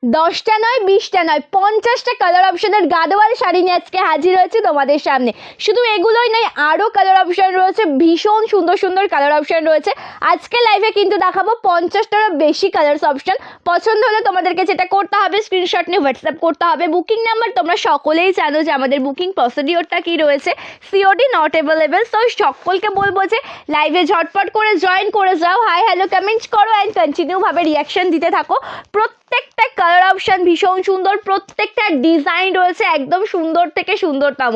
10টা নয় 20টা নয় 50টা কালার অপশনের গাদোয়াল শাড়ি নিয়ে আজকে হাজির হয়েছে তোমাদের সামনে। শুধু এগুলোই নয়, আরও কালার অপশন রয়েছে, ভীষণ সুন্দর সুন্দর কালার অপশন রয়েছে। আজকে লাইভে কিন্তু দেখাবো 50টারও বেশি কালার্স অপশন। পছন্দ হলে তোমাদেরকে যেটা করতে হবে, স্ক্রিনশট নিয়ে হোয়াটসঅ্যাপ করতে হবে। বুকিং নাম্বার তোমরা সকলেই জানো যে আমাদের বুকিং প্রসিডিওরটা কী রয়েছে, সিওডি নট অ্যাভেলেবেল। তো সকলকে বলবো যে লাইভে ঝটপট করে জয়েন করে যাও, হাই হ্যালো কমেন্টস করো অ্যান্ড কন্টিনিউভাবে রিয়াকশন দিতে থাকো। প্রত্যেকটা কালার অপশন ভীষণ সুন্দর, প্রত্যেকটা ডিজাইন রয়েছে একদম সুন্দর থেকে সুন্দরতম।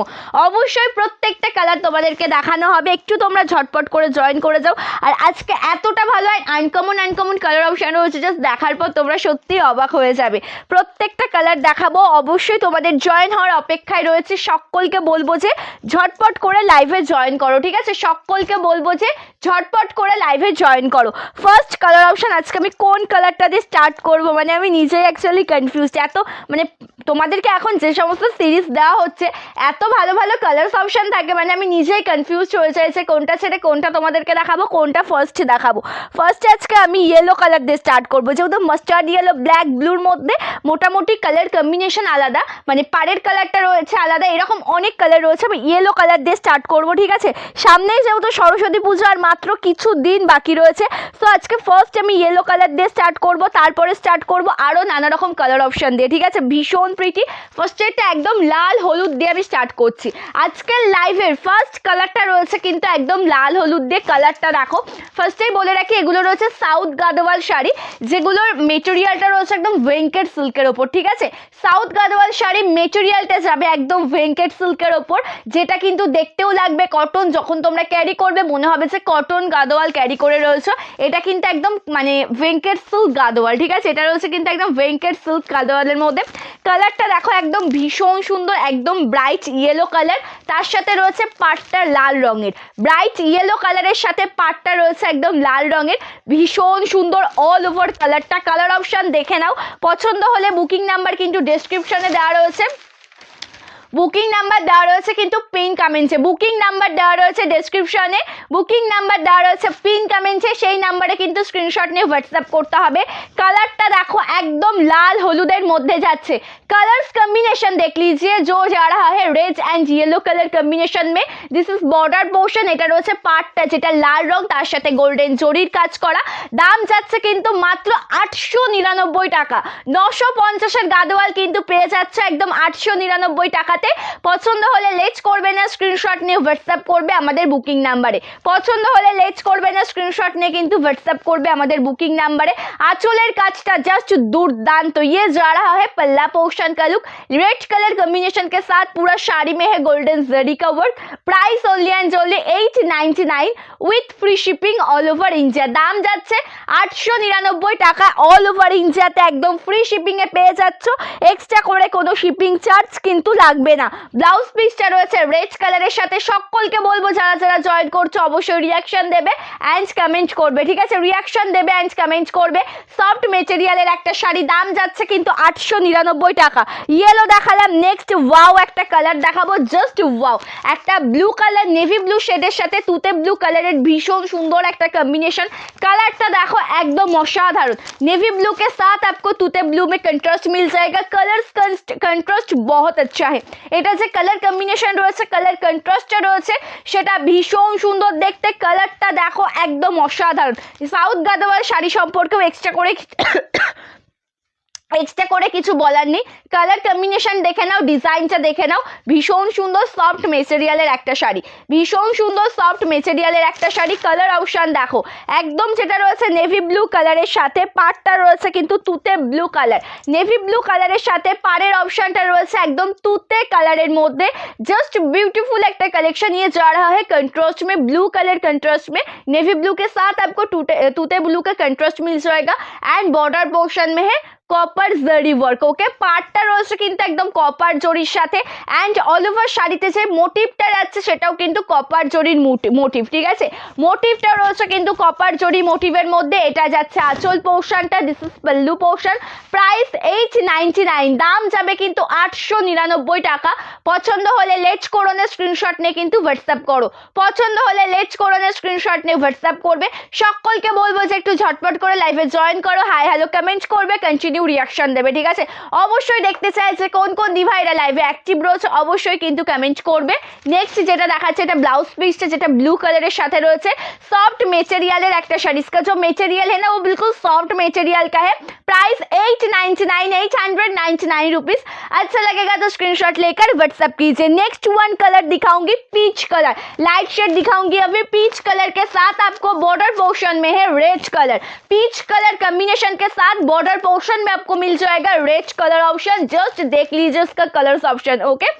অবশ্যই প্রত্যেকটা কালার তোমাদেরকে দেখানো হবে, একটু তোমরা ঝটপট করে জয়েন করে যাও। আর আজকে এতটা ভালো আনকমন কালার অপশন রয়েছে, জাস্ট দেখার পর তোমরা সত্যিই অবাক হয়ে যাবে। প্রত্যেকটা কালার দেখাবো, অবশ্যই তোমাদের জয়েন হওয়ার অপেক্ষায় রয়েছে। সকলকে বলবো যে ঝটপট করে লাইভে জয়েন করো, ঠিক আছে? সকলকে বলবো যে ঝটপট করে লাইভে জয়েন করো। ফার্স্ট কালার অপশন আজকে আমি কোন কালারটা দিয়ে স্টার্ট করবো, মানে আমি নিজেই অ্যাকচুয়ালি কনফিউজড। এত মানে তোমাদেরকে এখন যে সমস্ত সিরিজ দেওয়া হচ্ছে, এত ভালো ভালো কালার্স অপশন থাকে, মানে আমি নিজেই কনফিউজড হয়ে যাইছে কোনটা ছেড়ে কোনটা তোমাদেরকে দেখাবো, কোনটা ফার্স্ট দেখাবো। ফার্স্টে আজকে আমি ইয়েলো কালার দিয়ে স্টার্ট করবো, যেহেতু মাস্টার্ড ইয়েলো ব্ল্যাক ব্লুর মধ্যে মোটামুটি কালার কম্বিনেশন আলাদা, মানে পাড়ের কালারটা রয়েছে আলাদা, এরকম অনেক কালার রয়েছে। আমি ইয়েলো কালার দিয়ে স্টার্ট করবো, ঠিক আছে? সামনেই যেহেতু সরস্বতী পুজো আর মাত্র কিছু দিন বাকি রয়েছে, সো আজকে ফার্স্ট আমি ইয়েলো কালার দিয়ে স্টার্ট করবো, তারপরে স্টার্ট করবো আরও নানা রকম কালার অপশন দিয়ে, ঠিক আছে? ভীষণ প্রিটি। ফার্স্টেরটা একদম লাল হলুদ দিয়ে আমি স্টার্ট করছি। আজকের লাইভের ফার্স্ট কালারটা রয়েছে কিন্তু একদম লাল হলুদ দিয়ে। কালারটা দেখো, ফার্স্টেই বলে রাখি এগুলো রয়েছে সাউথ গাদোয়াল শাড়ি, যেগুলোর মেটেরিয়ালটা রয়েছে একদম ভেঙ্কেট সিল্কের ওপর, ঠিক আছে? সাউথ গাদোয়াল শাড়ি মেটেরিয়ালটা যাবে একদম ভেঙ্কেট সিল্কের ওপর, যেটা কিন্তু দেখতেও লাগবে কটন। যখন তোমরা ক্যারি করবে মনে হবে যে কটন গাদোয়াল ক্যারি করে রয়েছে। এটা কিন্তু একদম মানে ভেঙ্কেট সিল্ক গাদোয়াল, ঠিক আছে? এটা রয়েছে কিন্তু একদম ভেঙ্কেট সিল্ক গাদোয়ালের মধ্যে। কালারটা দেখো একদম ভীষণ সুন্দর, একদম ব্রাইট ইয়েলো কালার, তার সাথে রয়েছে পাটটা লাল রঙের। ব্রাইট ইয়েলো কালারের সাথে পাটটা রয়েছে একদম লাল রঙের, ভীষণ সুন্দর অল ওভার কালারটা। কালার অপশন দেখে নাও, পছন্দ হলে বুকিং নাম্বার কিন্তু ডেসক্রিপশনে দেওয়া রয়েছে। বুকিং নাম্বার দেওয়া রয়েছে কিন্তু পিন কমেন্টসে, বুকিং নাম্বার দেওয়া রয়েছে ডেসক্রিপশনে, বুকিং নাম্বার দেওয়া রয়েছে পিন কমেন্টসে, সেই নাম্বারে কিন্তু স্ক্রিনশট নিয়ে হোয়াটসঅ্যাপ করতে হবে। কালারটা দেখো একদম লাল হলুদের মধ্যে যাচ্ছে। कलर्स कम्बिनेशन देख लीजिए, जो जा रहा है red and yellow colour combination में। दिस इज बॉर्डर पोर्शन, এটা রয়েছে পাটটা যেটা লাল রং, তার সাথে গোল্ডেন জরির কাজ করা। দাম যাচ্ছে কিন্তু মাত্র 899 টাকা। 950 এর গাদোয়াল কিন্তু পেয়ে যাচ্ছে একদম 899 টাকাতে। পছন্দ হলে লেট করবে না, স্ক্রিনশট নিয়ে হোয়াটসঅ্যাপ করবে আমাদের বুকিং নাম্বারে। পছন্দ হলে লেট করবে না, স্ক্রিনশট নিয়ে কিন্তু হোয়াটসঅ্যাপ করবে আমাদের বুকিং নাম্বারে। আঁচলের কাজটা জাস্ট দুর্দান্ত। ये जा रहा है पल्ला पोर्शन का लुक, रेड कलर कॉम्बिनेशन के साथ पूरा साड़ी में है गोल्डन जरी का work. Price only and only 899 with free shipping all over India. দাম যাচ্ছে 899 টাকা, অল ওভার ইন্ডিয়াতে একদম ফ্রি শিপিং এ পেয়ে যাচ্ছ। এক্সট্রা করে কোনো শিপিং চার্জ কিন্তু লাগবে না। ব্লাউজ পিসটা রয়েছে রেড কালারের সাথে। সকলকে বলবো যারা যারা জয়েন করছো অবশ্যই রিয়াকশন দেবে অ্যান্ড কমেন্ট করবে, ঠিক আছে? রিয়াকশন দেবে অ্যান্ড কমেন্ট করবে। সফট মেটেরিয়ালের একটা শাড়ি, দাম যাচ্ছে কিন্তু 899 টাকা। ইয়েলো দেখালাম, নেক্সট ওয়াও একটা কালার দেখাবো, জাস্ট ওয়াও। একটা ব্লু কালার, নেভি ব্লু শেডের সাথে তুতে ব্লু কালারের ভীষণ সুন্দর একটা कॉम्बिनेशन। कलरটা দেখো একদম অসাধারণ। नेवी ब्लू के साथ आपको तूते ब्लू में कंट्रास्ट मिल जाएगा। कलर्स कंट्रास्ट बहुत अच्छा है। এটা যে কালার কম্বিনেশন রয়েছে, কালার কন্ট্রাস্টটা রয়েছে, সেটা ভীষণ সুন্দর দেখতে। কালারটা দেখো একদম অসাধারণ। সাউথ গাদোয়াল শাড়ি সম্পর্কেও এক্সট্রা করে কিছু বলার নেই। কালার কম্বিনেশন দেখে নাও, ডিজাইনটা দেখে নাও, ভীষণ সুন্দর সফট মেটেরিয়ালের একটা শাড়ি, ভীষণ সুন্দর সফট মেটেরিয়ালের একটা শাড়ি। কালার অপশন দেখো একদম যেটা রয়েছে নেভি ব্লু কালারের সাথে পাড়টা রয়েছে কিন্তু তুতে ব্লু কালার। নেভি ব্লু কালারের সাথে পাড়ের অপশনটা রয়েছে একদম তুতে কালারের মধ্যে। জাস্ট ब्यूटीफुल একটা कलेक्शन ये जा रहा है कंट्रास्ट में, ब्लू कलर कंट्रास्ट में। नेवी ब्लू के साथ आपको तूते ब्लू का कंट्रास्ट मिल जाएगा एंड बॉर्डर पोर्शन में है কপার জরি ওয়ার্ক। ওকে, পাটটা রয়েছে কিন্তু একদম কপার জরির সাথে অ্যান্ড অল ওভার শাড়িতে যে মোটিভটা যাচ্ছে সেটাও কিন্তু কপার জরির মোটিভ, ঠিক আছে? মোটিভটা রয়েছে কিন্তু কপার জরি মোটিভের মধ্যে। এটা যাচ্ছে আঁচল পোর্শনটা, this is pallu portion. Price 899, দাম যাবে কিন্তু 899 টাকা। পছন্দ হলে লেট করো না, স্ক্রিনশট নিয়ে কিন্তু হোয়াটসঅ্যাপ করো। পছন্দ হলে লেট করো না, স্ক্রিনশট নিয়ে হোয়াটসঅ্যাপ করবে। সকলকে বলবো যে একটু ঝটপট করে লাইভে জয়েন করো, হাই হ্যালো কমেন্ট করবে, কন্টিনিউ কন্টিনিউ রিয়াকশন দেবে, ঠিক আছে? অবশ্যই দেখতে চাই যে কোন কোন দিভাইরা লাইভে অ্যাক্টিভ রয়েছে, অবশ্যই কিন্তু কমেন্ট করবে। নেক্সট যেটা দেখাচ্ছে এটা ব্লাউজ পিসটা, যেটা ব্লু কালারের साथ রয়েছে सॉफ्ट मटेरियल একটা শাড়ি। इसका जो मटेरियल है ना वो बिल्कुल सॉफ्ट मटेरियल का है। Price 899 rupees. अच्छा लगेगा तो स्क्रीनशॉट लेकर व्हाट्सएप कीजिए। नेक्स्ट वन कलर दिखाऊंगी पीच कलर, लाइट शेड दिखाऊंगी अभी पीच कलर के साथ। आपको बॉर्डर पोर्शन में है red colour, peach colour combination के साथ बॉर्डर पोर्शन में आपको मिल जाएगा रेड कलर ऑप्शन। जस्ट देख लीजिए इसका कलर्स ऑप्शन। ओके,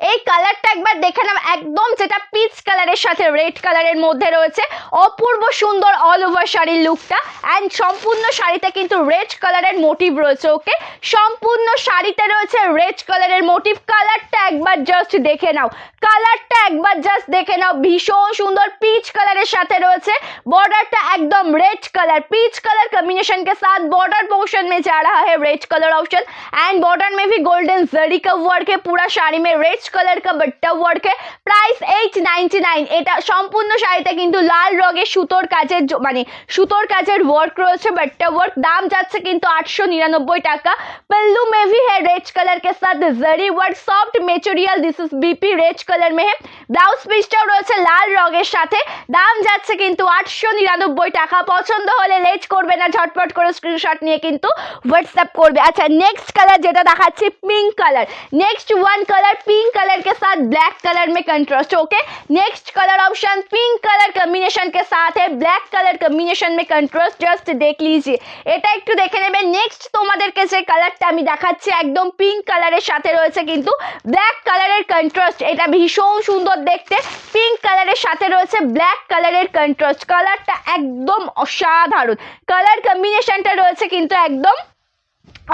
এই কালারটা একবার দেখে নাও, একদম যেটা পিচ কালারের সাথে রেড কালারের মধ্যে রয়েছে, অপূর্ব সুন্দর অল ওভার শাড়ির লুকটা। অ্যান্ড সম্পূর্ণ শাড়িতে কিন্তু রেড কালারের মোটিভ রয়েছে। ওকে, সম্পূর্ণ শাড়িতে রয়েছে রেড কালারের মোটিভ। কালারটা একবার জাস্ট দেখে নাও, কালারটা একবার জাস্ট দেখে নাও, ভীষণ সুন্দর পিচ কালারের সাথে রয়েছে। बॉर्डरটা একদম red colour, peach colour combination के साथ बॉर्डर पोर्शन में जा रहा है red colour option. And border में भी गोल्डन जरी का वर्क है, पूरा শাড়ি में रेड कलर का बट्टा वर्क है। प्राइस 899। এটা সম্পূর্ণ শাড়িতে কিন্তু লাল রঙের সুতোর কাজের মানে সুতোর কাজের ওয়ার্ক রয়েছে, बट्टा वर्क। দাম যাচ্ছে কিন্তু 899 টাকা। पल्लू में भी है रेड कलर के साथ zari work, soft material. This is बीपी रेड कलर में है। ব্লাউজ পিসটাও রয়েছে লাল রঙের সাথে। দাম যাচ্ছে কিন্তু 899 টাকা। পছন্দ হলে লেট করবে না, ঝটপট করে স্ক্রিনশট নিয়ে কিন্তু হোয়াটসঅ্যাপ করবে। আচ্ছা, নেক্সট কালার যেটা দেখাচ্ছি pink colour. Next one colour pink colour के साथ ब्लैक कलर में contrast. Okay, next colour option pink colour combination के साथ है ब्लैक कलर कॉम्बिनेशन में कंट्रास्ट। जस्ट देख लीजिए, এটা একটু দেখে নেবে। নেক্সট তোমাদেরকে যে কালারটা আমি দেখাচ্ছি একদম পিঙ্ক কালারের সাথে রয়েছে কিন্তু ব্ল্যাক কালারের কন্ট্রাস্ট। এটা ভীষণ সুন্দর দেখতে, পিঙ্ক কালারের সাথে রয়েছে ব্ল্যাক কালারের কন্ট্রাস্ট। কালারটা একদম অসাধারণ, কালার কম্বিনেশনটা রয়েছে কিন্তু একদম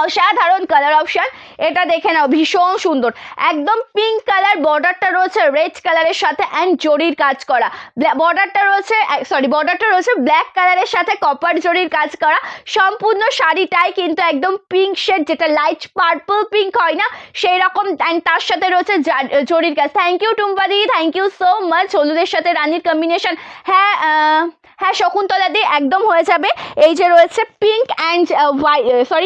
অসাধারণ কালার অপশন। এটা দেখে নাও, ভীষণ সুন্দর একদম পিঙ্ক কালার। বর্ডারটা রয়েছে রেড কালারের সাথে অ্যান্ড জরির কাজ করা। বর্ডারটা রয়েছে ব্ল্যাক কালারের সাথে কপার জরির কাজ করা। সম্পূর্ণ শাড়িটাই কিন্তু একদম পিঙ্ক শেড, যেটা লাইট পার্পল পিঙ্ক হয় না সেই রকম। অ্যান্ড তার সাথে রয়েছে জরির কাজ। থ্যাংক ইউ টুম্পাদি, থ্যাংক ইউ সো মাচ। হলুদের সাথে রানীর কম্বিনেশন। হ্যাঁ হ্যাঁ শকুন্তলা দি, একদম হয়ে যাবে। এই যে রয়েছে পিঙ্ক অ্যান্ড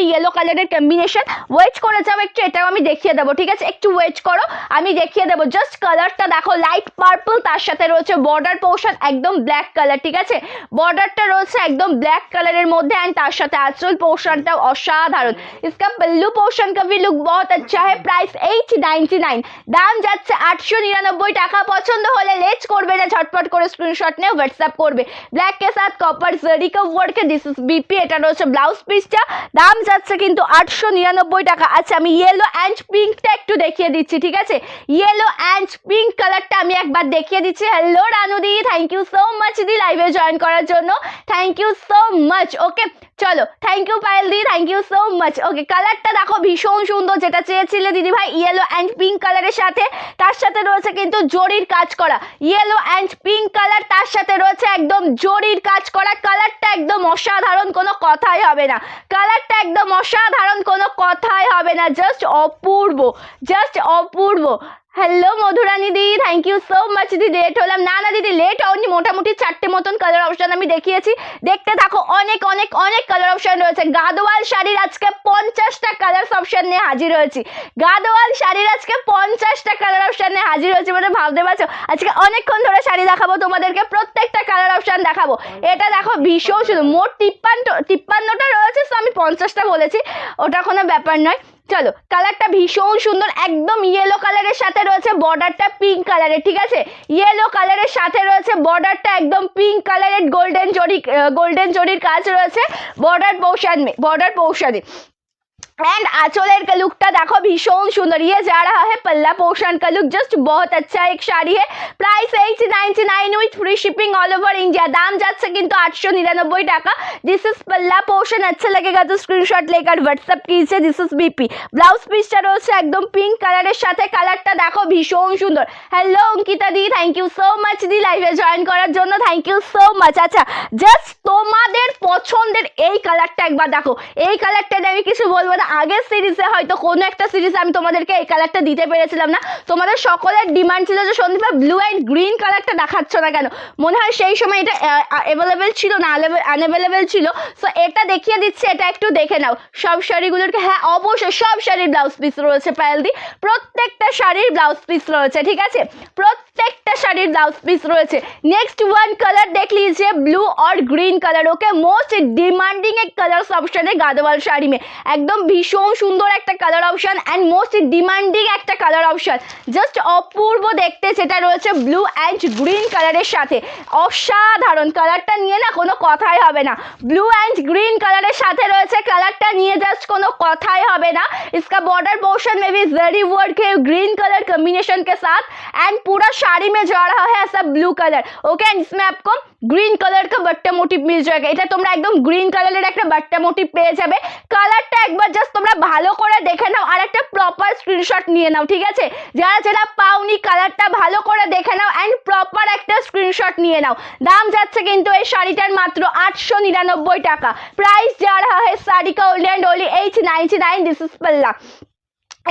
ইয়েলো কালারের কম্বিনেশন। ওয়েট করে যাও একটু, এটাও আমি দেখিয়ে দেবো, ঠিক আছে? একটু ওয়েট করো, আমি দেখিয়ে দেবো। জাস্ট কালারটা দেখো, লাইট পার্পল, তার সাথে রয়েছে বর্ডার পোর্শন একদম ব্ল্যাক কালার, ঠিক আছে? বর্ডারটা রয়েছে একদম ব্ল্যাক কালারের মধ্যে অ্যান্ড তার সাথে আঁচল পোর্শনটাও অসাধারণ। इसका पल्लू पोर्शन का भी लुक बहुत अच्छा है। प्राइस 899। দাম যাচ্ছে 899 টাকা। পছন্দ হলে লেট করবে না, ঝটপট করে স্ক্রিনশট নিয়ে হোয়াটসঅ্যাপ করবে। ব্ল্যাক के साथ कॉपर जरी का वर्क है। This is BP. এটা রয়েছে ব্লাউজ পিসটা। দাম যাচ্ছে কিন্তু 899 টাকা। আচ্ছা, আমি ইয়েলো অ্যান্ড পিঙ্কটা একটু দেখিয়ে দিচ্ছি, ঠিক আছে? ইয়েলো অ্যান্ড পিঙ্ক কালারটা আমি একবার দেখিয়ে দিচ্ছি। হ্যালো রানুদি, থ্যাংক ইউ সো মাচ দি লাইভে জয়েন করার জন্য। Thank you so much. Okay, চলো, থ্যাংক ইউ পায়েল দি, thank you so much. Okay, কালারটা দেখো ভীষণ সুন্দর, যেটা চেয়েছিলে দিদি ভাই, ইয়েলো অ্যান্ড পিঙ্ক কালারের সাথে। তার সাথে রয়েছে কিন্তু জরির কাজ করা। ইয়েলো অ্যান্ড পিঙ্ক কালার, তার সাথে রয়েছে একদম জরির কাজ করা। কালারটা একদম অসাধারণ, কোনো কথাই হবে না। কালারটা একদম অসাধারণ, কোনো কথাই হবে না। জাস্ট অপূর্ব, জাস্ট অপূর্ব। হ্যালো মধুরানী দি, থ্যাংক ইউ সো মাচ। দিদি লেট হলাম? না না দিদি, লেট হয়নি। মোটামুটি 4টে মতন কালার অপশন আমি দেখিয়েছি, দেখতে থাকো। অনেক অনেক অনেক কালার অপশন রয়েছে। গাদোয়াল শাড়ির আজকে 50টা কালার অপশন নিয়ে হাজির হয়েছি। গাদোয়াল শাড়ির আজকে 50টা কালার অপশন নিয়ে হাজির হয়েছি, মানে ভাবতে পারছো আজকে অনেকক্ষণ ধরে শাড়ি দেখাবো তোমাদেরকে, প্রত্যেকটা কালার অপশন দেখাবো। এটা দেখো ভীষণ সুন্দর। মোট 53টা রয়েছে, তো আমি 50টা বলেছি, ওটা কোনো ব্যাপার নয়। চলো, কালারটা ভীষণ সুন্দর, একদম ইয়েলো কালারের সাথে রয়েছে বর্ডারটা পিঙ্ক কালারের, ঠিক আছে? ইয়েলো কালারের সাথে রয়েছে বর্ডারটা একদম পিঙ্ক কালারের, গোল্ডেন জরির কাজ রয়েছে बॉर्डर पोर्शन में। एंड आंचलेर का लुकटा देखो भीषण सुंदर। ये जा रहा है पल्ला पोर्शन का लुक, जस्ट बहुत अच्छा एक शाड़ी है। Price 899 with free shipping all over India. दाम যাচ্ছে কিন্তু 899 টাকা। दिस इज पल्ला पोर्शन। अच्छा लगेगा तो स्क्रीनशॉट लेकर व्हाट्सएप कीजिए। This is BP. ব্লাউজ পিসটা রয়েছে একদম পিঙ্ক কালারের সাথে। কালারটা দেখো ভীষণ সুন্দর। হ্যালো অঙ্কিতা দি, থ্যাংক ইউ সো মাচ দি লাইভে জয়েন করার জন্য, থ্যাংক ইউ সো মাচ। আচ্ছা, জাস্ট তোমাদের পছন্দের এই কালারটা একবার দেখো। এই কালারটা আমি কিছু বলবো না, আগের সিরিজে হয়তো কোনো একটা সিরিজে আমি তোমাদেরকে এই কালারটা দিতে পেরেছিলাম না, তোমাদের সকলের ডিমান্ড ছিল যে সন্দীপা ব্লু অ্যান্ড গ্রিন কালারটা দেখাচ্ছ না কেন, মনে হয় সেই সময় এটা অ্যাভেলেবেল ছিল না, আনঅ্যাভেলেবেল ছিল। সো এটা দেখিয়ে দিচ্ছে, এটা একটু দেখে নাও সব শাড়িগুলোকে। হ্যাঁ অবশ্যই সব শাড়ির ব্লাউজ পিস রয়েছে পায়েলদি, প্রত্যেকটা শাড়ির ব্লাউজ পিস রয়েছে, ঠিক আছে, প্রত্যেকটা শাড়ির ব্লাউজ পিস রয়েছে। नेक्स्ट वन कलर देख लीजिए ब्लू और green colour, okay most demanding एक कलर ऑप्शन है गादोवाल শাড়ি में, একদম ভীষণ সুন্দর একটা colour option and most demanding একটা কালার অপশন, জাস্ট অপূর্ব দেখতে, যেটা রয়েছে ব্লু এন্ড গ্রিন কালারের সাথে, অসাধারণ কালারটা নিয়ে না কোনো কথাই হবে না, ব্লু एंड ग्रीन कलर साथे रयेछे, कलरटा निये जस्ट कोनो कथाई होबे ना। इसका बॉर्डर पोर्शन में भी जरी वर्क है ग्रीन कलर कॉम्बिनेशन के साथ एंड पूरा साड़ी में जा रहा है ऐसा ब्लू कलर, ओके एंड इसमें आपको ग्रीन कलर का बट्टा मोटिव मिल जाएगा, এটা তোমরা একদম গ্রিন কালারের একটা বাট্টা মোটিভ পেয়ে যাবে। কালারটা একবার জাস্ট তোমরা ভালো করে দেখে নাও আর একটা প্রপার স্ক্রিনশট নিয়ে নাও, ঠিক আছে, যারা যারা পাওনি কালারটা ভালো করে দেখে নাও এন্ড প্রপার একটা স্ক্রিনশট নিয়ে নাও। দাম যাচ্ছে কিন্তু এই শাড়িটার মাত্র 899 টাকা, प्राइस जा रहा है साड़ी का only and only 899। This is पल्ला,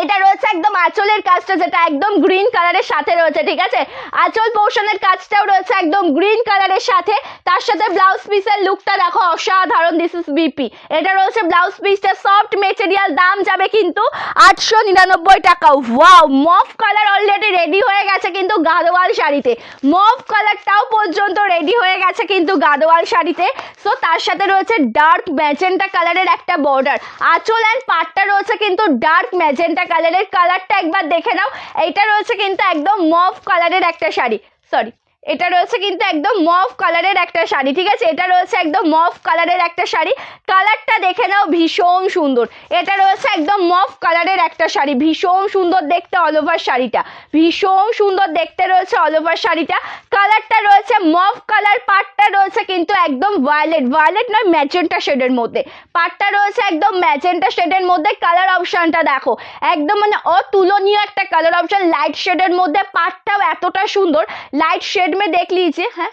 এটা রয়েছে একদম আঁচলের কাজটা যেটা একদম গ্রিন কালারের সাথে রয়েছে, ঠিক আছে, আঁচল পোর্শনের কাজটাও রয়েছে একদম গ্রিন কালারের সাথে, তার সাথে ব্লাউজ পিসের লুকটা দেখো অসাধারণ। দিস ইজ বিপি, এটা রয়েছে ব্লাউজ পিসটা সফট মেটেরিয়াল, দাম যাবে কিন্তু 899 টাকা। ওয়াও, মফ কালার অলরেডি রেডি হয়ে গেছে কিন্তু গাদোয়াল শাড়িতে, মফ কালারটাও পর্যন্ত রেডি হয়ে গেছে কিন্তু গাদোয়াল শাড়িতে। সো তার সাথে রয়েছে ডার্ক ম্যাজেন্টা কালারের একটা বর্ডার, আঁচল এন্ড পাটটা রয়েছে কিন্তু ডার্ক ম্যাজেন্টা কালারের, কালারটা একবার দেখে নাও। এইটা রয়েছে কিন্তু একদম মফ কালারের একটা শাড়ি, সরি এটা রয়েছে কিন্তু একদম মফ কালারের একটা শাড়ি, ঠিক আছে, এটা রয়েছে একদম মফ কালারের একটা শাড়ি, কালারটা দেখে নাও ভীষণ সুন্দর। এটা রয়েছে একদম মফ কালারের একটা শাড়ি, ভীষণ সুন্দর দেখতে অল ওভার শাড়িটা, ভীষণ সুন্দর দেখতে রয়েছে অল ওভার শাড়িটা। কালারটা রয়েছে মফ কালার, পাটটা রয়েছে কিন্তু একদম ভায়োলেট, ভায়োলেট নয় ম্যাজেন্টা শেডের মধ্যে, পাটটা রয়েছে একদম ম্যাজেন্টা শেডের মধ্যে। কালার অপশনটা দেখো একদম মানে অতুলনীয় একটা কালার অপশন, লাইট শেডের মধ্যে পাটটাও এতটা সুন্দর, লাইট शेड में देख लीजिए, है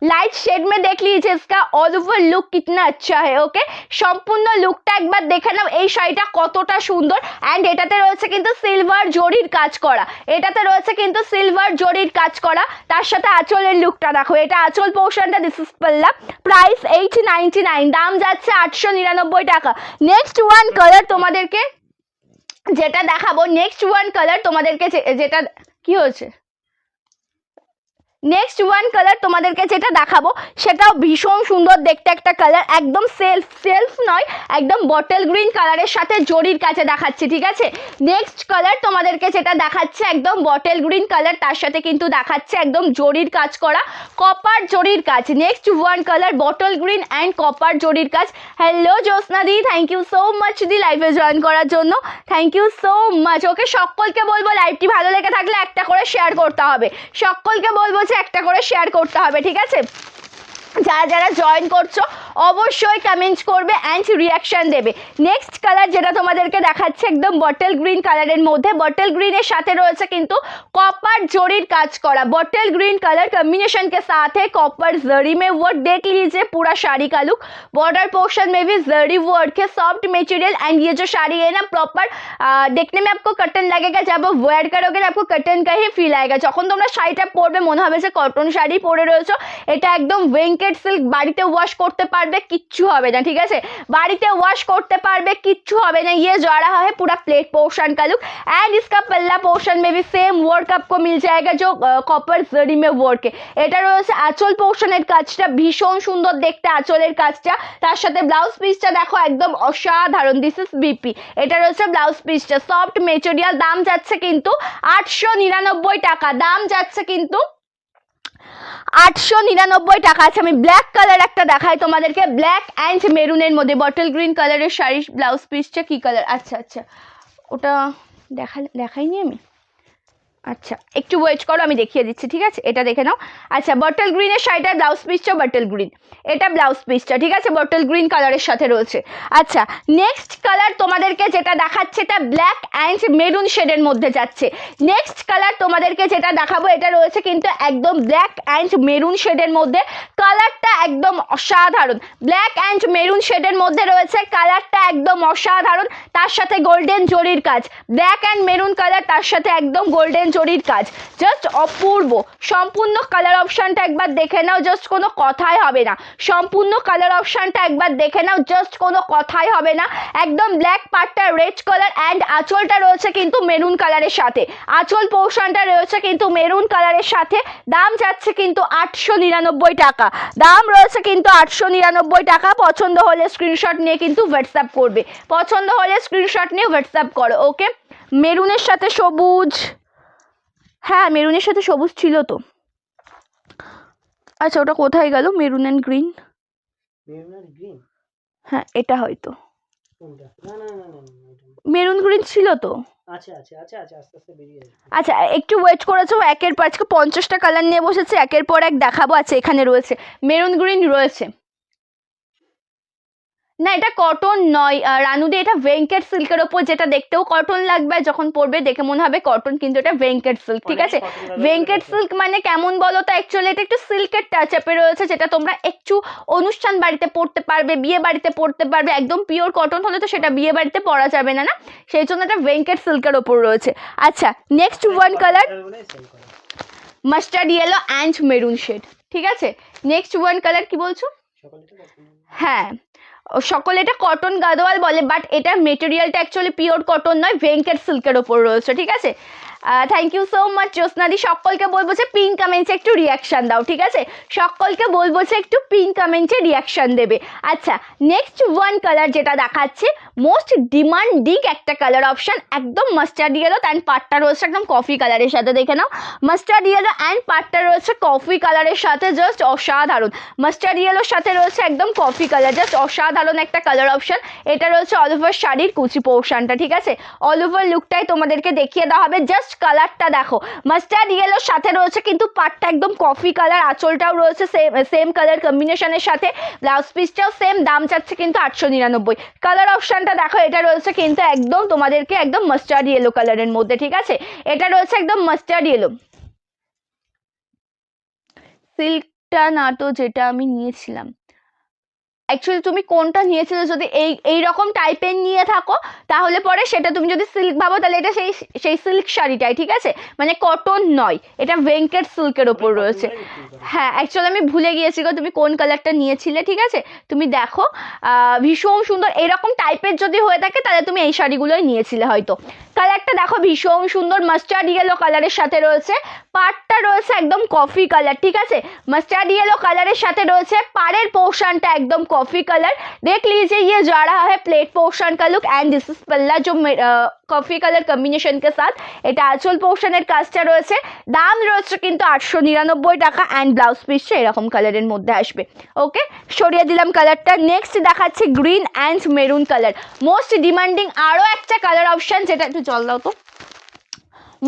लाइट शेड में देख लीजिए इसका ऑल ओवर लुक कितना अच्छा है, ओके সম্পূর্ণ লুকটা একবার দেখে নাও এই শাড়িটা কতটা সুন্দর এন্ড এটাতে রয়েছে কিন্তু সিলভার জরির কাজ করা, এটাতে রয়েছে কিন্তু সিলভার জরির কাজ করা, তার সাথে আঁচলের লুকটা দেখো, এটা আঁচল পোর্শনটা। দিস ইজ পাল্লা, প্রাইস 899, দাম যাচ্ছে 899 টাকা। নেক্সট ওয়ান কালার তোমাদেরকে যেটা দেখাবো, নেক্সট ওয়ান কালার তোমাদেরকে যেটা কি হয়েছে, নেক্সট ওয়ান কালার তোমাদেরকে যেটা দেখাবো সেটাও ভীষণ সুন্দর দেখতে একটা কালার, একদম সেলফ নয় একদম বটল গ্রিন কালারের সাথে জরির কাছে দেখাচ্ছি, ঠিক আছে। নেক্সট কালার তোমাদেরকে যেটা দেখাচ্ছে একদম বটল গ্রিন কালার, তার সাথে কিন্তু দেখাচ্ছে একদম জরির কাজ করা, কপার জরির কাজ। Next one colour bottle green and copper জরির কাজ। হ্যালো জ্যোৎস্না দি, থ্যাংক ইউ সো মাচ দি লাইভে জয়েন করার জন্য, thank you so much. Okay সকলকে বলবো লাইভটি ভালো লেগে থাকলে একটা করে শেয়ার করতে হবে, সকলকে বলবো একটা করে শেয়ার করতে হবে, ঠিক আছে। যারা যারা জয়েন করছো অবশ্যই কমেন্টস করবে এন্ড রিঅ্যাকশন দেবে। নেক্সট কালার যেটা তোমাদেরকে দেখাচ্ছে একদম বটল গ্রিন কালারের মধ্যে, বটল গ্রিনের সাথে রয়েছে কিন্তু कॉपर जरीर काज करा, बॉटल ग्रीन कलर कॉम्बिनेशन के साथ है कॉपर जरी में वर्क। देख लीजिए पूरा साड़ी का लुक, बॉर्डर पोर्शन में भी जरी वर्क है, सॉफ्ट मटेरियल। एंड ये जो साड़ी है ना प्रॉपर देखने में आपको कटन लगेगा, जब आप वेयर करोगे ना आपको कटन का ही फील आएगा। যখন তোমরা শাড়িটা পরবে মনে হবে যে কটন শাড়ি পরে রয়েছো। এটা একদম ওয়েঙ্কেট সিল্ক, বাড়িতে ওয়াশ করতে পারবে, কিচ্ছু হবে না, ঠিক আছে, বাড়িতে ওয়াশ করতে পারবে, কিচ্ছু হবে না। ये जा रहा है पूरा प्लेट पोर्शन का लुक। एंड इसका पल्ला पोर्शन में भी सेम वर्क आपको मिल जाएगा जो कॉपर जरी में वर्क है। এটা রয়েছে আঁচল পোর্শনের কাজটা, ভীষণ সুন্দর দেখতে আঁচলের কাজটা। তার সাথে ব্লাউজ পিসটা দেখো একদম অসাধারণ। দিস ইজ বিপি, এটা রয়েছে ব্লাউজ পিসটা, সফট মেটেরিয়াল। দাম যাচ্ছে কিন্তু 899 টাকা, দাম যাচ্ছে কিন্তু 899 টাকা। আচ্ছা আমি ব্ল্যাক কালার একটা দেখাই তোমাদেরকে, ব্ল্যাক অ্যান্ড মেরুনের মধ্যে বটল গ্রিন কালারের শাড়ি। ব্লাউজ পিসটা কি কালার, আচ্ছা আচ্ছা ওটা দেখাইনি আমি, আচ্ছা একটু ওয়েট করো, আমি দেখিয়ে দিচ্ছি, ঠিক আছে? এটা দেখে নাও। আচ্ছা বটল গ্রিনের শাড়িটার ব্লাউজ পিসটা বটল গ্রিন, এটা ব্লাউজ পিসটা, ঠিক আছে? বটল গ্রিন কালারের সাথে রয়েছে। আচ্ছা নেক্সট কালার তোমাদেরকে যেটা দেখাচ্ছে এটা ব্ল্যাক অ্যান্ড মেরুন শেডের মধ্যে যাচ্ছে। নেক্সট কালার তোমাদেরকে যেটা দেখাবো এটা রয়েছে কিন্তু একদম ব্ল্যাক অ্যান্ড মেরুন শেডের মধ্যে। কালারটা একদম অসাধারণ, ব্ল্যাক অ্যান্ড মেরুন শেডের মধ্যে রয়েছে, কালারটা একদম অসাধারণ, তার সাথে গোল্ডেন জরির কাজ। ব্ল্যাক অ্যান্ড মেরুন কালার, তার সাথে একদম গোল্ডেন জরির কাজ, জাস্ট অপূর্ব। সম্পূর্ণ কালার অপশনটা একবার দেখে নাও, জাস্ট কোনো কথাই হবে না। সম্পূর্ণ কালার অপশনটা একবার দেখে নাও, জাস্ট কোনো কথাই হবে না। একদম ব্ল্যাক পার্টটা রেড কালার অ্যান্ড আঁচলটা রয়েছে কিন্তু মেরুন কালারের সাথে, আঁচল পোর্শনটা রয়েছে কিন্তু মেরুন কালারের সাথে। দাম যাচ্ছে কিন্তু 899 টাকা, দাম রয়েছে কিন্তু 899 টাকা। পছন্দ হলে স্ক্রিনশট নিয়ে কিন্তু হোয়াটসঅ্যাপ করবে, পছন্দ হলে স্ক্রিনশট নিয়ে হোয়াটসঅ্যাপ করো। ওকে, মেরুনের সাথে সবুজ, হ্যাঁ মেরুনের সাথে সবুজ ছিল তো। আচ্ছা ওটা কোথায় গেল? মেরুন অ্যান্ড গ্রিন, হ্যাঁ এটা হয়তো মেরুন গ্রিন ছিল তো। আচ্ছা একটু ওয়েট করেছো, একের পর আজকে 50টা কালার নিয়ে বসেছে, একের পর এক দেখাবো। আচ্ছা এখানে রয়েছে মেরুন গ্রিন রয়েছে, না এটা কটন নয় রানুদি, এটা ভেঙ্কেট সিল্কের ওপর, যেটা দেখতেও কটন লাগবে, যখন পরবে দেখে মনে হবে কটন, কিন্তু এটা ভেঙ্কেট সিল্ক, ঠিক আছে? ভেঙ্কেট সিল্ক মানে কেমন বলো তো, অ্যাকচুয়ালি এটা একটু সিল্কের টাচ আপে রয়েছে, যেটা তোমরা একটু অনুষ্ঠান বাড়িতে পড়তে পারবে, বিয়ে বাড়িতে পড়তে পারবে। একদম পিওর কটন হলে তো সেটা বিয়ে বাড়িতে পরা যাবে না, না, সেই জন্য এটা ভেঙ্কেট সিল্কের ওপর রয়েছে। আচ্ছা next one colour mustard yellow and maroon shade, ঠিক আছে? নেক্সট ওয়ান কালার কি বলছো? হ্যাঁ সকলে এটা কটন গাদোয়াল বলে, বাট এটা মেটেরিয়ালটা অ্যাকচুয়ালি পিওর কটন নয়, ভেঙ্কেট সিল্কের ওপর রয়েছে, ঠিক আছে? থ্যাংক ইউ সো মাচ জ্যোৎস্নাদি। সকলকে বলবো যে পিন কমেন্টসে একটু রিয়াকশান দাও, ঠিক আছে? সকলকে বলবো যে একটু পিন কমেন্টে রিয়াকশান দেবে। আচ্ছা নেক্সট ওয়ান কালার যেটা দেখাচ্ছে, মোস্ট ডিমান্ডিং একটা কালার অপশান, একদম মাস্টার্ড ইয়েলো অ্যান্ড পাটটা রয়েছে একদম কফি কালারের সাথে, দেখে নাও। মাস্টার্ড ইয়েলো অ্যান্ড পাটটা রয়েছে কফি কালারের সাথে, জাস্ট অসাধারণ। মাস্টার্ড ইয়েলোর সাথে রয়েছে একদম কফি কালার, জাস্ট অসাধারণ একটা কালার অপশান। এটা রয়েছে অল ওভার শাড়ির কুচি পোর্শনটা, ঠিক আছে? অল ওভার লুকটাই তোমাদেরকে দেখিয়ে দেওয়া হবে, জাস্ট কালারটা দেখো। মাস্টার্ড ইয়েলোর সাথে রয়েছে কিন্তু পাটটা একদম কফি কালার, আঁচলটাও রয়েছে সেম কালার কম্বিনেশনের সাথে, ব্লাউজ পিসটাও সেম। দাম চাচ্ছে কিন্তু 899। কালার অপশনটা দেখো, এটা রয়েছে কিন্তু একদম তোমাদেরকে একদম মাস্টার্ড ইয়েলো কালারের মধ্যে, ঠিক আছে? এটা রয়েছে একদম মাস্টার্ড ইয়েলো। সিল্কটা না তো, যেটা আমি নিয়েছিলাম, অ্যাকচুয়ালি তুমি কোনটা নিয়েছিলে, যদি এই রকম টাইপের নিয়ে থাকো তাহলে পরে সেটা তুমি যদি সিল্ক ভাবো তাহলে এটা সেই সিল্ক শাড়িটাই, ঠিক আছে? মানে কটন নয়, এটা ভেঙ্কেট সিল্কের ওপর রয়েছে। হ্যাঁ অ্যাকচুয়ালি আমি ভুলে গিয়েছি গো, তুমি কোন কালারটা নিয়েছিলে, ঠিক আছে? তুমি দেখো ভীষণ সুন্দর, এরকম টাইপের যদি হয়ে থাকে তাহলে তুমি এই শাড়িগুলোই নিয়েছিলে হয়তো। কালারটা দেখো ভীষণ সুন্দর, মাস্টার্ড ইয়েলো কালারের সাথে রয়েছে, পাড়টা রয়েছে একদম কফি কালার, ঠিক আছে? মাস্টার্ড येलो কালারের সাথে রয়েছে পাড়ের পোর্শনটা একদম कॉफी कलर। देख लीजिए ये जा रहा है प्लेट पोर्शन का लुक एंड दिस इज पल्ला जो कॉफी कलर कॉम्बिनेशन के साथ এটা আঁচল পোর্শনের কাজটা রয়েছে। দাম রয়েছে কিন্তু 899 টাকা অ্যান্ড ব্লাউজ পিসটা এরকম কালারের মধ্যে আসবে। ওকে সরিয়ে দিলাম কালারটা। নেক্সট দেখাচ্ছি green and maroon colour, most demanding আরও একটা কালার অপশান, যেটা একটু জল দাও তো।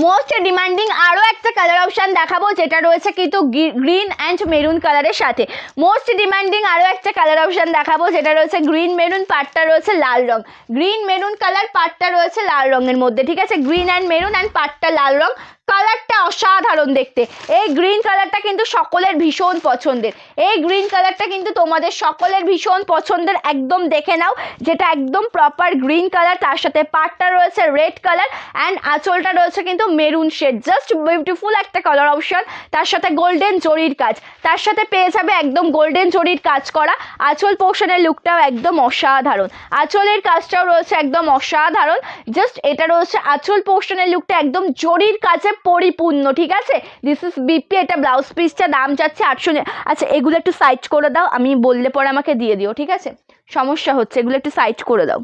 মোস্ট ডিমান্ডিং আরও একটা কালার অপশান দেখাবো, যেটা রয়েছে কিন্তু গ্রিন অ্যান্ড মেরুন কালারের সাথে। মোস্ট ডিমান্ডিং আরও একটা কালার অপশান দেখাবো, যেটা রয়েছে গ্রিন মেরুন, পাটটা রয়েছে লাল রং। গ্রিন মেরুন কালার, পাটটা রয়েছে লাল রঙের মধ্যে, ঠিক আছে? গ্রিন অ্যান্ড মেরুন অ্যান্ড পাটটা লাল রং। কালারটা অসাধারণ দেখতে, এই গ্রিন কালারটা কিন্তু সকলের ভীষণ পছন্দের, এই গ্রিন কালারটা কিন্তু তোমাদের সকলের ভীষণ পছন্দের। একদম দেখে নাও, যেটা একদম প্রপার গ্রিন কালার, তার সাথে পাটটা রয়েছে রেড কালার অ্যান্ড আঁচলটা রয়েছে কিন্তু মেরুন শেড, জাস্ট বিউটিফুল একটা কালার অপশন। তার সাথে গোল্ডেন জরির কাজ, তার সাথে পেয়ে যাবে একদম গোল্ডেন জরির কাজ করা আঁচল পোর্শনের লুকটাও একদম অসাধারণ, আঁচলের কাজটাও রয়েছে একদম অসাধারণ। জাস্ট এটা রয়েছে আঁচল পোর্শনের লুকটা একদম জরির কাজে পরিপূর্ণ, ঠিক আছে? দিস ইজ বিপি, এটা ব্লাউজ পিসটা দাম যাচ্ছে 800। আচ্ছা এগুলো একটু সাইড করে দাও, আমি বললে পরে আমাকে দিয়ে দিও, ঠিক আছে? সমস্যা হচ্ছে, এগুলো একটু সাইড করে দাও।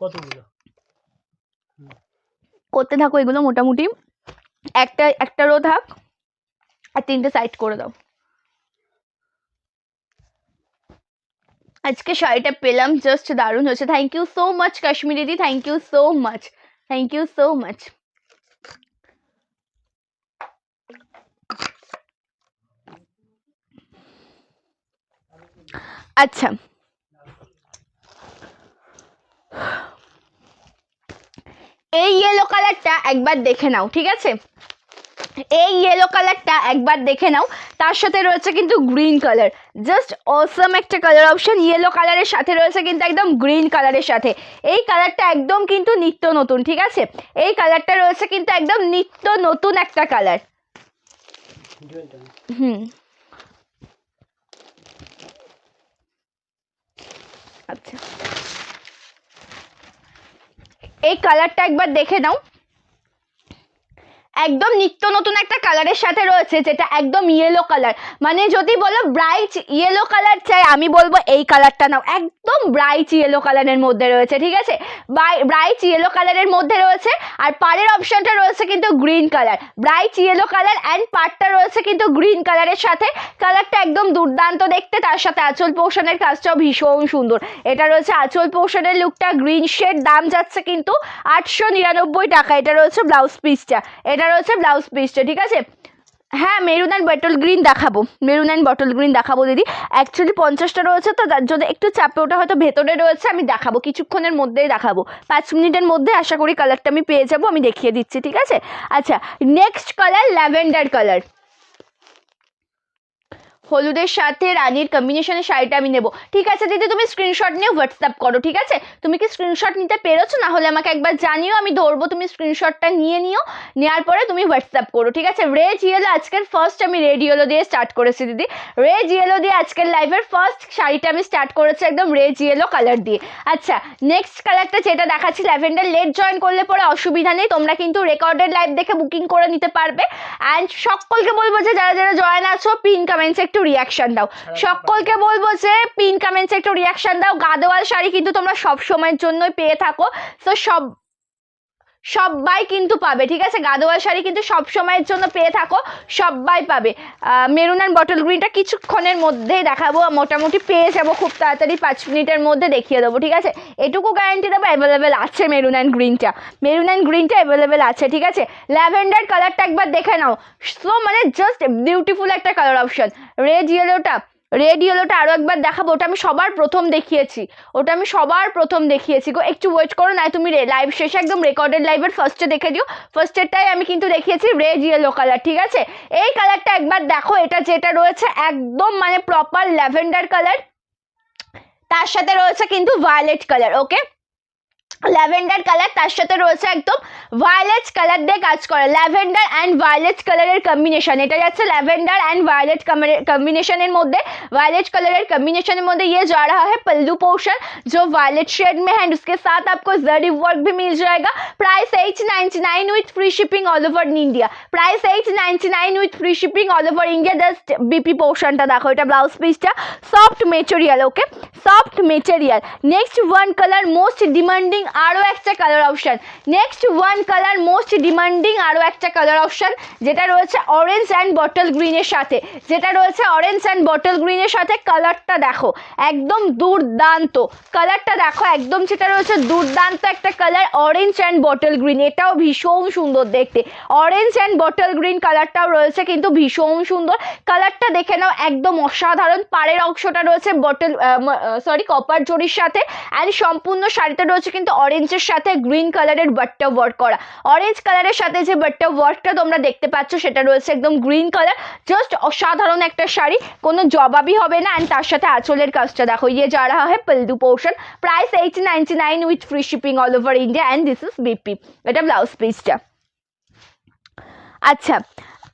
কতগুলো করতে থাকো এগুলো, মোটামুটি একটা রো থাক আর 3টে সাইড করে দাও। আজকে শাড়িটা পেলাম, জাস্ট দারুণ হয়েছে। Thank you so much Kashmiri দি, thank you so much. Thank you so much. আচ্ছা, এই ইয়েলো কালারটা একবার দেখে নাও, ঠিক আছে? এই ইয়েলো কালারটা একবার দেখে নাও, তার সাথে রয়েছে কিন্তু গ্রিন কালার, জাস্ট অসম একটা কালার অপশন। ইয়েলো কালারের সাথে রয়েছে কিন্তু একদম গ্রিন কালারের সাথে। এই কালারটা একদম কিন্তু নিত্য নতুন, ঠিক আছে? এই কালারটা রয়েছে কিন্তু একদম নিত্য নতুন একটা কালার। আচ্ছা, এই কালারটা একবার দেখে নাও, একদম নিত্য নতুন একটা কালারের সাথে রয়েছে, যেটা একদম ইয়েলো কালার। মানে যদি বলো ব্রাইট ইয়েলো কালার চাই, আমি বলবো এই কালারটা নাও, একদম ব্রাইট ইয়েলো কালারের মধ্যে রয়েছে, ঠিক আছে? ব্রাইট ইয়েলো কালারের মধ্যে রয়েছে। আর পাড়ের অপশনটা রয়েছে কিন্তু green colour, bright yellow colour and পাড়টা রয়েছে কিন্তু গ্রিন কালারের সাথে। কালারটা একদম দুর্দান্ত দেখতে, তার সাথে আঁচল পোর্শনের কাজটাও ভীষণ সুন্দর। এটা রয়েছে আঁচল পোর্শনের লুকটা, গ্রিন শেড, দাম যাচ্ছে কিন্তু 899 টাকা। এটা রয়েছে ব্লাউজ পিসটা, এটা রয়েছে ব্লাউজ পিসটা, ঠিক আছে? হ্যাঁ, মেরুন অ্যান্ড বটল গ্রিন দেখাবো, মেরুন অ্যান্ড বটল গ্রিন দেখাবো দিদি। অ্যাকচুয়ালি 50টা রয়েছে তো, তার জন্য একটু চাপে, ওটা হয়তো ভেতরে রয়েছে, আমি দেখাবো কিছুক্ষণের মধ্যেই দেখাবো, 5 মিনিটের মধ্যে আশা করি কালারটা আমি পেয়ে যাবো, আমি দেখিয়ে দিচ্ছি, ঠিক আছে? আচ্ছা, নেক্সট কালার ল্যাভেন্ডার কালার, হলুদের সাথে রানীর কম্বিনেশনের শাড়িটা আমি নেবো। ঠিক আছে দিদি, তুমি স্ক্রিনশট নিয়ে হোয়াটসঅ্যাপ করো, ঠিক আছে? তুমি কি স্ক্রিনশট নিতে পেরেছো? না হলে আমাকে একবার জানিও, আমি ধরবো, তুমি স্ক্রিনশটটা নিয়ে নিও, নেওয়ার পরে তুমি হোয়াটসঅ্যাপ করো, ঠিক আছে? রেড ইয়েলো, আজকের ফার্স্ট আমি রেড ইয়েলো দিয়ে স্টার্ট করেছি দিদি, রেড ইয়েলো দিয়ে আজকের লাইভের ফার্স্ট শাড়িটা আমি স্টার্ট করেছি একদম রেড ইয়েলো কালার দিয়ে। আচ্ছা, নেক্সট কালারটা যেটা দেখাচ্ছি ল্যাভেন্ডার, লেট জয়েন করলে পরে অসুবিধা নেই, তোমরা কিন্তু রেকর্ডেড লাইভ দেখে বুকিং করে নিতে পারবে। অ্যান্ড সকলকে বলবো যে যারা যারা জয়েন আছো, পিন কমেন্টসে একটু রিয়াকশন দাও, সকলকে বলবো যে পিন কমেন্টসে একটু রিয়াকশন দাও। গাদোয়াল শাড়ি কিন্তু তোমরা সব সময়ের জন্যই পেয়ে থাকো, তো সবাই কিন্তু পাবে, ঠিক আছে? গাদোয়াল শাড়ি কিন্তু সব সময়ের জন্য পেয়ে থাকো, সবাই পাবে। মেরুন অ্যান্ড বটল গ্রিনটা কিছুক্ষণের মধ্যেই দেখাবো, মোটামুটি পেয়ে যাবো খুব তাড়াতাড়ি, 5 মিনিটের মধ্যে দেখিয়ে দেবো, ঠিক আছে? এটুকু গ্যারান্টি দেবো, অ্যাভেলেবেল আছে মেরুন অ্যান্ড গ্রিনটা, মেরুন অ্যান্ড গ্রিনটা অ্যাভেলেবেল আছে, ঠিক আছে? ল্যাভেন্ডার কালারটা একবার দেখে নাও, সো মানে জাস্ট বিউটিফুল একটা কালার অপশন। রেড ইয়েলোটা আরও একবার দেখাবো, ওটা আমি সবার প্রথম দেখিয়েছি, গো একটু ওয়েট করো, না তুমি লাইভ শেষে একদম রেকর্ডেড লাইভের ফার্স্টে দেখে দিও, ফার্স্টেরটাই আমি কিন্তু দেখিয়েছি রেড ইয়েলো কালার, ঠিক আছে? এই কালারটা একবার দেখো, এটা যেটা রয়েছে একদম মানে প্রপার ল্যাভেন্ডার কালার, তার সাথে রয়েছে কিন্তু ভায়োলেট কালার, ওকে? ল্যাভেন্ডার কালার, তার সাথে রয়েছে একদম ভায়োলেট কালার দিয়ে কাজ করে, ল্যাভেন্ডার অ্যান্ড ভায়োলেট কালারের কম্বিনেশন, এটা যাচ্ছে ল্যাভেন্ডার অ্যান্ড ভায়োলেট कम्बिनेशनের মধ্যে, वायलेट कलर कम्बिनेशन में ये जा रहा है पल्लू पोर्शन जो वायलेट शेड में है, उसके साथ आपको जरी वर्क भी मिल जाएगा। Price 899 with free shipping all over India, price 899 with free shipping all over India. Just BP पोर्शनটা দেখো, এটা ব্লাউজ পিসটা, soft material, okay? Soft material. Next one colour most demanding আরও একটা colour option, next one colour most demanding আরও একটা colour option, যেটা রয়েছে অরেঞ্জ অ্যান্ড বটল গ্রিনের সাথে, যেটা রয়েছে অরেঞ্জ অ্যান্ড বটল গ্রিনের সাথে। কালারটা দেখো একদম দুর্দান্ত, কালারটা দেখো একদম, যেটা রয়েছে দুর্দান্ত একটা colour, orange and bottle green, এটাও ভীষণ সুন্দর দেখতে, অরেঞ্জ অ্যান্ড বটল গ্রিন কালারটাও রয়েছে কিন্তু ভীষণ সুন্দর। কালারটা দেখে নাও, একদম অসাধারণ। পাড়ের অংশটা রয়েছে কপার জরির সাথে, অ্যান্ড সম্পূর্ণ শাড়িতে রয়েছে কিন্তু অরেঞ্জের সাথে গ্রিন কালারের বাট্টা ওয়ার্ক করা, অরেঞ্জ কালারের সাথে যে বাট্টা ওয়ার্কটা তোমরা দেখতে পাচ্ছ সেটা রয়েছে একদম গ্রিন কালার, জাস্ট অসাধারণ একটা শাড়ি, কোনো জবাবই হবে না। অ্যান্ড তার সাথে আঁচলের কাজটা দেখো, ইয়ে যা রাহা है pallu portion, price 899 with free shipping all over India, and this is BP, এটা ব্লাউজ পিসটা। আচ্ছা,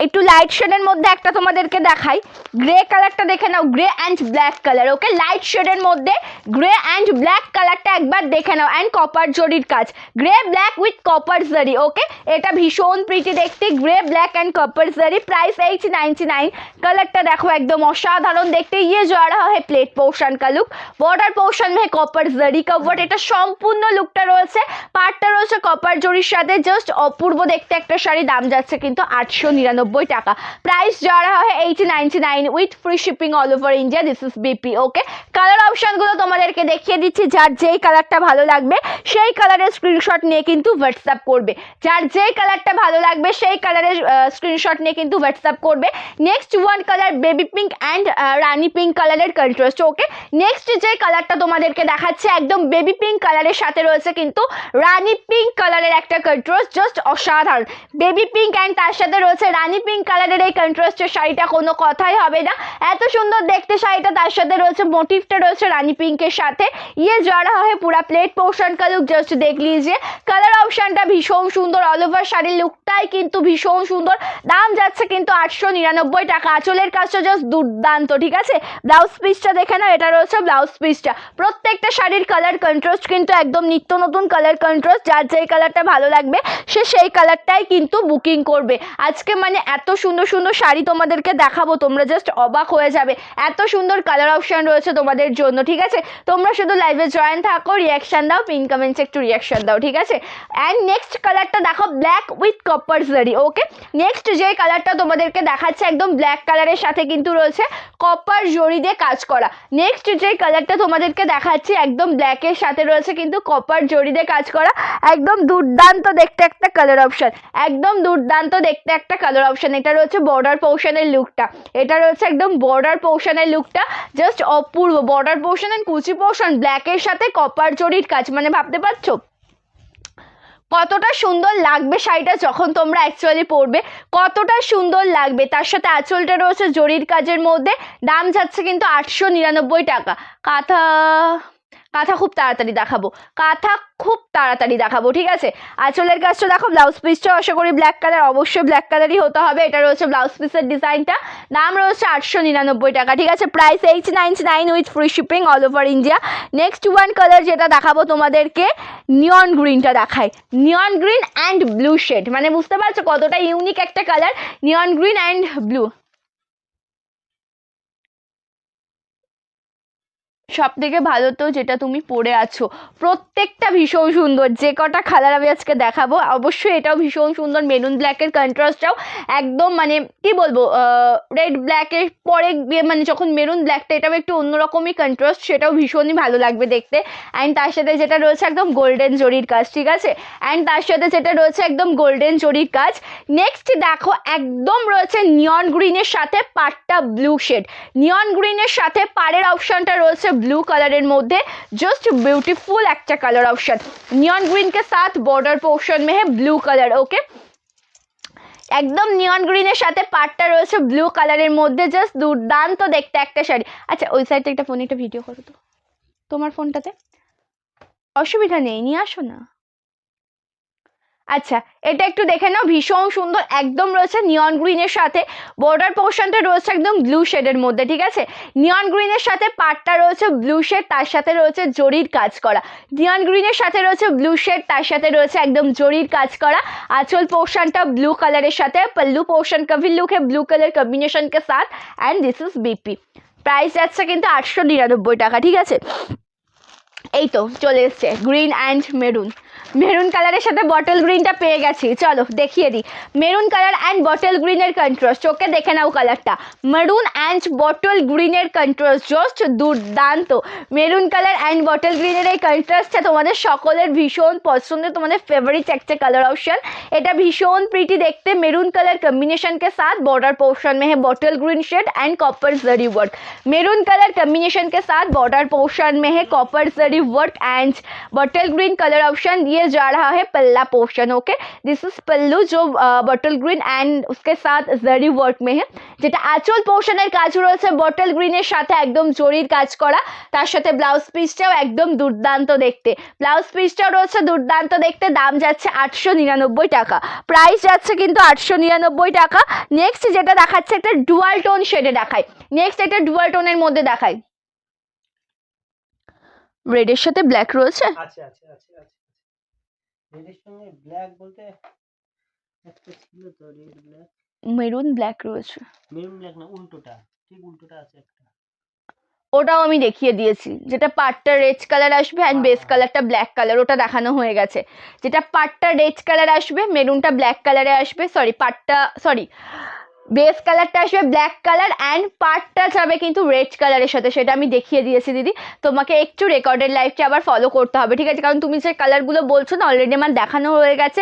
একটু লাইট শেডের মধ্যে একটা তোমাদেরকে দেখাই, গ্রে কালারটা দেখে নাও, grey and black colour, okay? Light শেডের মধ্যে গ্রে অ্যান্ড ব্ল্যাক কালারটা একবার দেখে নাও, অ্যান্ড কপার জরির কাজ, গ্রে ব্ল্যাক উইথ কপার জারি, ওকে? এটা ভীষণ প্রিটি দেখতে, গ্রে ব্ল্যাক অ্যান্ড কপার জারি, প্রাইস 899। কালারটা দেখো একদম অসাধারণ দেখতে, ইয়ে যা রাহা है প্লেট পোর্শন का लुक, बॉर्डर पोर्शन में कॉपर जरी का वर्क, এটা সম্পূর্ণ লুকটা রয়েছে, পার্টটা রয়েছে কপার জরির সাথে, জাস্ট অপূর্ব দেখতে একটা শাড়ি, দাম যাচ্ছে কিন্তু 899 টাকা, প্রাইস যা রাহা है 899 with free shipping all over India, this is BP, okay? Colour অপশনগুলো তোমাদেরকে দেখিয়ে দিচ্ছি, যার যেই কালারটা ভালো লাগবে সেই কালারের স্ক্রিনশট নিয়ে কিন্তু হোয়াটসঅ্যাপ করবে। যার যেই কালারটা ভালো লাগবে সেই কালারের স্ক্রিনশট নিয়ে কিন্তু হোয়াটসঅ্যাপ করবে। Next one colour baby pink and Rani pink কালারের কন্ট্রাস্ট। ওকে, নেক্সট যে কালারটা তোমাদেরকে দেখাচ্ছে একদম বেবি পিঙ্ক কালারের সাথে রয়েছে কিন্তু রানি পিঙ্ক কালারের একটা কন্ট্রাস্ট, জাস্ট অসাধারণ। বেবি পিঙ্ক অ্যান্ড তার সাথে রয়েছে রানি পিঙ্ক কালারের এই কন্ট্রাস্টের শাড়িটা কোনো কথাই হবে না, এত সুন্দর দেখতে শাড়িটা। তার সাথে রয়েছে মোটিভটা রয়েছে রাनी पिंक के साथ। ये जा रहा है पूरा प्लेट पोर्शन का लुक, जस्ट देख लीजिए। कलर ऑप्शनটা ভীষণ সুন্দর, অল ওভার শাড়ির লুকটাই কিন্তু ভীষণ সুন্দর। দাম যাচ্ছে কিন্তু 899 টাকা। আঁচলের কাজটা জাস্ট দুর্দান্ত, ঠিক আছে। ব্লাউজ পিসটা দেখে নাও, এটা রয়েছে ব্লাউজ পিসটা। প্রত্যেকটা শাড়ির কালার কন্ট্রাস্ট কিন্তু একদম নিত্য নতুন কালার কন্ট্রাস্ট। যার যেই কালারটা ভালো লাগবে সে সেই কালারটাই কিন্তু বুকিং করবে। আজকে মানে এত সুন্দর সুন্দর শাড়ি তোমাদেরকে দেখাবো, তোমরা জাস্ট অবাক হয়ে যাবে। এত সুন্দর কালার অপশন রয়েছে তোমাদের জন্য, ঠিক আছে। তোমরা শুধু লাইভে জয়েন থাকো, রিয়াকশন দাও, পিন কমেন্টসে একটু রিয়াকশন দাও, ঠিক আছে। অ্যান্ড নেক্সট কালারটা দেখো ব্ল্যাক উইথ কপার জারি। ওকে, নেক্সট যে কালারটা তোমাদেরকে দেখাচ্ছে একদম ব্ল্যাক কালারের সাথে কিন্তু রয়েছে কপার জরি দিয়ে কাজ করা। নেক্সট যে কালারটা তোমাদেরকে দেখাচ্ছি একদম ব্ল্যাকের সাথে রয়েছে কিন্তু কপার জরি দিয়ে কাজ করা। একদম দুর্দান্ত দেখতে একটা কালার অপশন, একদম দুর্দান্ত দেখতে একটা কালার অপশন। এটা রয়েছে বর্ডার পোর্শনের লুকটা, এটা রয়েছে একদম বর্ডার পোর্শনের লুকটা, জাস্ট অপূর্ব। বর্ডার পোর্শন এন্ড কুচি পোর্শন ব্ল্যাকের সাথে কপার জরির কাজ, মানে ভাবতে পারছো কতটা সুন্দর লাগবে শাড়িটা যখন তোমরা অ্যাকচুয়ালি পরবে, কতটা সুন্দর লাগবে। তার সাথে আঁচলটা রয়েছে জরির কাজের মধ্যে। দাম যাচ্ছে কিন্তু 899 টাকা। কাঁথা কাঁথা খুব তাড়াতাড়ি দেখাবো, কাঁথা খুব তাড়াতাড়ি দেখাবো, ঠিক আছে। আঁচলের কাজটা দেখো, ব্লাউজ পিসটা আশা করি ব্ল্যাক কালার, অবশ্যই ব্ল্যাক কালারই হতে হবে। এটা রয়েছে ব্লাউজ পিসের ডিজাইনটা। দাম রয়েছে 899 টাকা, ঠিক আছে। Price 899 with free shipping all over India. Next one colour যেটা দেখাবো তোমাদেরকে, নিয়ন গ্রিনটা দেখায়। Neon green and blue shade, মানে বুঝতে পারছো কতটা ইউনিক একটা colour, neon green and blue. সব থেকে ভালো তো যেটা তুমি পরে আছো, প্রত্যেকটা ভীষণ সুন্দর। যে কটা কালার আমি আজকে দেখাবো অবশ্যই এটাও ভীষণ সুন্দর। মেরুন ব্ল্যাকের কন্ট্রাস্টটাও একদম মানে কি বলবো, রেড ব্ল্যাকের পরে মানে যখন মেরুন ব্ল্যাকটা, এটাও একটু অন্যরকমই কন্ট্রাস্ট, সেটাও ভীষণই ভালো লাগবে দেখতে। অ্যান্ড তার সাথে যেটা রয়েছে একদম গোল্ডেন জরির কাজ, ঠিক আছে। অ্যান্ড তার সাথে যেটা রয়েছে একদম গোল্ডেন জরির কাজ। নেক্সট দেখো একদম রয়েছে নিয়ন গ্রিনের সাথে পাট্টা ব্লু শেড। নিয়ন গ্রিনের সাথে পাড়ের অপশনটা রয়েছে ब्लू कलर मध्य, जस्ट ब्यूटीफुल एक कलर ऑप्शन। नियन ग्रीन के साथ बॉर्डर पोर्शन में है ब्लू कलर। ओके, एकदम नियन ग्रीन साथे पार्टटा रयेछे ब्लू कलर मध्य, जस्ट दुर्दान्त देखते एक शाड़ी। अच्छा ओई साइड एक फोन एक भिडियो करो तो तोमार फोनटाते, असुविधा नेই, নিয়ে আসো না। আচ্ছা এটা একটু দেখে নাও, ভীষণ সুন্দর একদম রয়েছে নিয়ন গ্রিনের সাথে। বর্ডার পোর্শনটা রয়েছে একদম ব্লু শেডের মধ্যে, ঠিক আছে। নিয়ন গ্রিনের সাথে পাটটা রয়েছে ব্লু শেড, তার সাথে রয়েছে জরির কাজ করা। নিয়ন গ্রিনের সাথে রয়েছে ব্লু শেড, তার সাথে রয়েছে একদম জরির কাজ করা। আঁচল পোর্শনটা ব্লু কালারের সাথে, पल्लू पोर्शन का भी लुक है ब्लू कलर कॉम्बिनेशन के साथ। And this is BP. Price যাচ্ছে কিন্তু 899 টাকা, ঠিক আছে। এই তো চলে এসছে গ্রিন অ্যান্ড মেরুন। মেরুন কালারের সাথে বটল গ্রিনটা পেয়ে গেছি, চলো দেখিয়ে দিই। মেরুন কালার অ্যান্ড বটল গ্রিনের কন্ট্রাস্ট, ওকে দেখে নাও কালারটা। মেরুন অ্যান্ড বটল গ্রিনের কন্ট্রাস্ট জাস্ট দুর্দান্ত। মেরুন কালার অ্যান্ড বটল গ্রিনের এই কন্ট্রাস্টটা তোমাদের সকলের ভীষণ পছন্দের, তোমাদের ফেভারিট একটা কালার ऑप्शन। এটা ভীষণ প্রিটি দেখতে। মেরুন कलर कॉम्बिनेशन के साथ बॉर्डर पोर्शन में है bottle green shade and copper zari work. Maroon colour combination के साथ बॉर्डर पोर्शन में है copper zari work and bottle green colour option. ये जा रहा है palla portion. Okay, this is pallu जो बॉटल ग्रीन एंड उसके साथ जरी वर्क में है। যেটা আঁচল পোর্শনের কাজ রয়েছে বটল গ্রিনের সাথে একদম জরির কাজ করা, তার সাথে ব্লাউজ পিসটাও একদম দুর্দান্ত দেখতে। ব্লাউজ পিসটাও রয়েছে দুর্দান্ত দেখতে। দাম যাচ্ছে 899 টাকা, প্রাইস যাচ্ছে কিন্তু 899 টাকা। নেক্সট যেটা দেখাচ্ছে একটা ডুয়াল টোন শেডে দেখায়। নেক্সট একটা ডুয়াল টোনের মধ্যে দেখায়। রেডের সাথে ব্ল্যাক রয়েছে। আচ্ছা আচ্ছা আচ্ছা আচ্ছা, রেডের সঙ্গে ব্ল্যাক বলতে একটা ছিল তো, রেড ব্ল্যাক, মেরুন ব্ল্যাক রয়েছে। মেরুন ব্ল্যাক না, উল্টোটা, ঠিক উল্টোটা আছে একটা। ওটাও আমি দেখিয়ে দিয়েছি, যেটা পাটটা রেড কালার আসবে অ্যান্ড বেস কালারটা ব্ল্যাক কালার, ওটা দেখানো হয়ে গেছে। যেটা পাটটা রেড কালার আসবে, মেরুনটা ব্ল্যাক কালারে আসবে। সরি পাটটা, সরি বেস কালারটা আসবে ব্ল্যাক কালার অ্যান্ড পার্টটা যাবে কিন্তু রেড কালারের সাথে, সেটা আমি দেখিয়ে দিয়েছি দিদি। তোমাকে একটু রেকর্ডেড লাইভটা আবার ফলো করতে হবে, ঠিক আছে? কারণ তুমি যে কালারগুলো বলছো না অলরেডি আমার দেখানো হয়ে গেছে,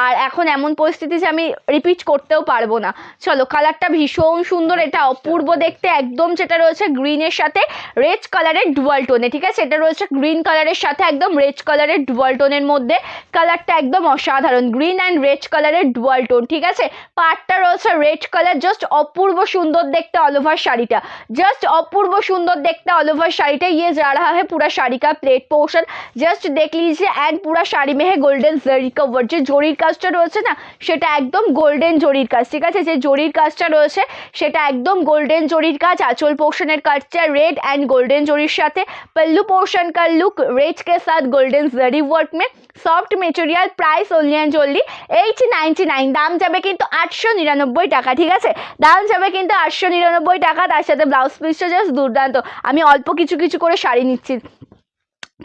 আর এখন এমন পরিস্থিতি যে আমি রিপিট করতেও পারবো না। চলো, কালারটা ভীষণ সুন্দর, এটা অপূর্ব দেখতে একদম, যেটা রয়েছে গ্রিনের সাথে রেড কালারের ডুয়াল টোনে, ঠিক আছে? এটা রয়েছে গ্রিন কালারের সাথে একদম রেড কালারের ডুয়াল টোনের মধ্যে, কালারটা একদম অসাধারণ, গ্রিন অ্যান্ড রেড কালারের ডুয়াল টোন, ঠিক আছে? পার্টটা রয়েছে রেড কালার, জাস্ট অপূর্ব সুন্দর দেখতে ऑल ओवर শাড়িটা, জাস্ট অপূর্ব সুন্দর দেখতে ऑल ओवर শাড়িটা। ये जा रहा है पूरा শাড়ি का प्लेट पोर्शन, জাস্ট দেখ लीजिए एंड पूरा শাড়ি में है গোল্ডেন জরি का वर्क, যে জরির কাজটা রয়েছে না সেটা একদম গোল্ডেন জরির কাজ, ঠিক আছে? যে জরির কাজটা রয়েছে সেটা একদম গোল্ডেন জরির কাজ। আঁচল পোর্শনের কাজটা রেড एंड गोल्डन জরির সাথে, पल्लू पोर्शन का लुक रेड के साथ गोल्डन जरी वर्क में, soft material, price only and only 899, দাম যাবে কিন্তু 899 টাকা, ঠিক আছে? দাম যাবে কিন্তু 899 টাকা, তার সাথে ব্লাউজ পিসটা জাস্ট দুর্দান্ত। আমি অল্প কিছু কিছু করে শাড়ি নিচ্ছি,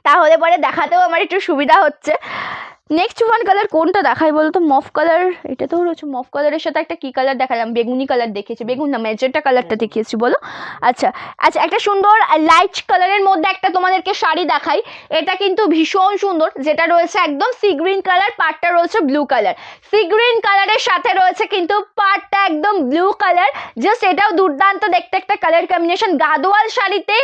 তাহলে পরে দেখাতেও আমার একটু সুবিধা হচ্ছে। নেক্সট ওয়ান কালার কোনটা দেখাই বলো তো? মফ কালার, এটা তো রয়েছে মফ কালারের সাথে একটা কি কালার দেখালাম, বেগুনি কালার দেখিয়েছি, বেগুন না ম্যাজেন্টা কালারটা দেখিয়েছি বলো। আচ্ছা আচ্ছা, একটা সুন্দর লাইট কালারের মধ্যে একটা তোমাদেরকে শাড়ি দেখাই, এটা কিন্তু ভীষণ সুন্দর, যেটা রয়েছে একদম সি গ্রিন কালার, পার্টটা রয়েছে ব্লু কালার, সি গ্রিন কালারের সাথে রয়েছে কিন্তু পার্টটা একদম ব্লু কালার, জাস্ট এটাও দুর্দান্ত দেখতে একটা কালার কম্বিনেশন। গাদোয়াল শাড়িতে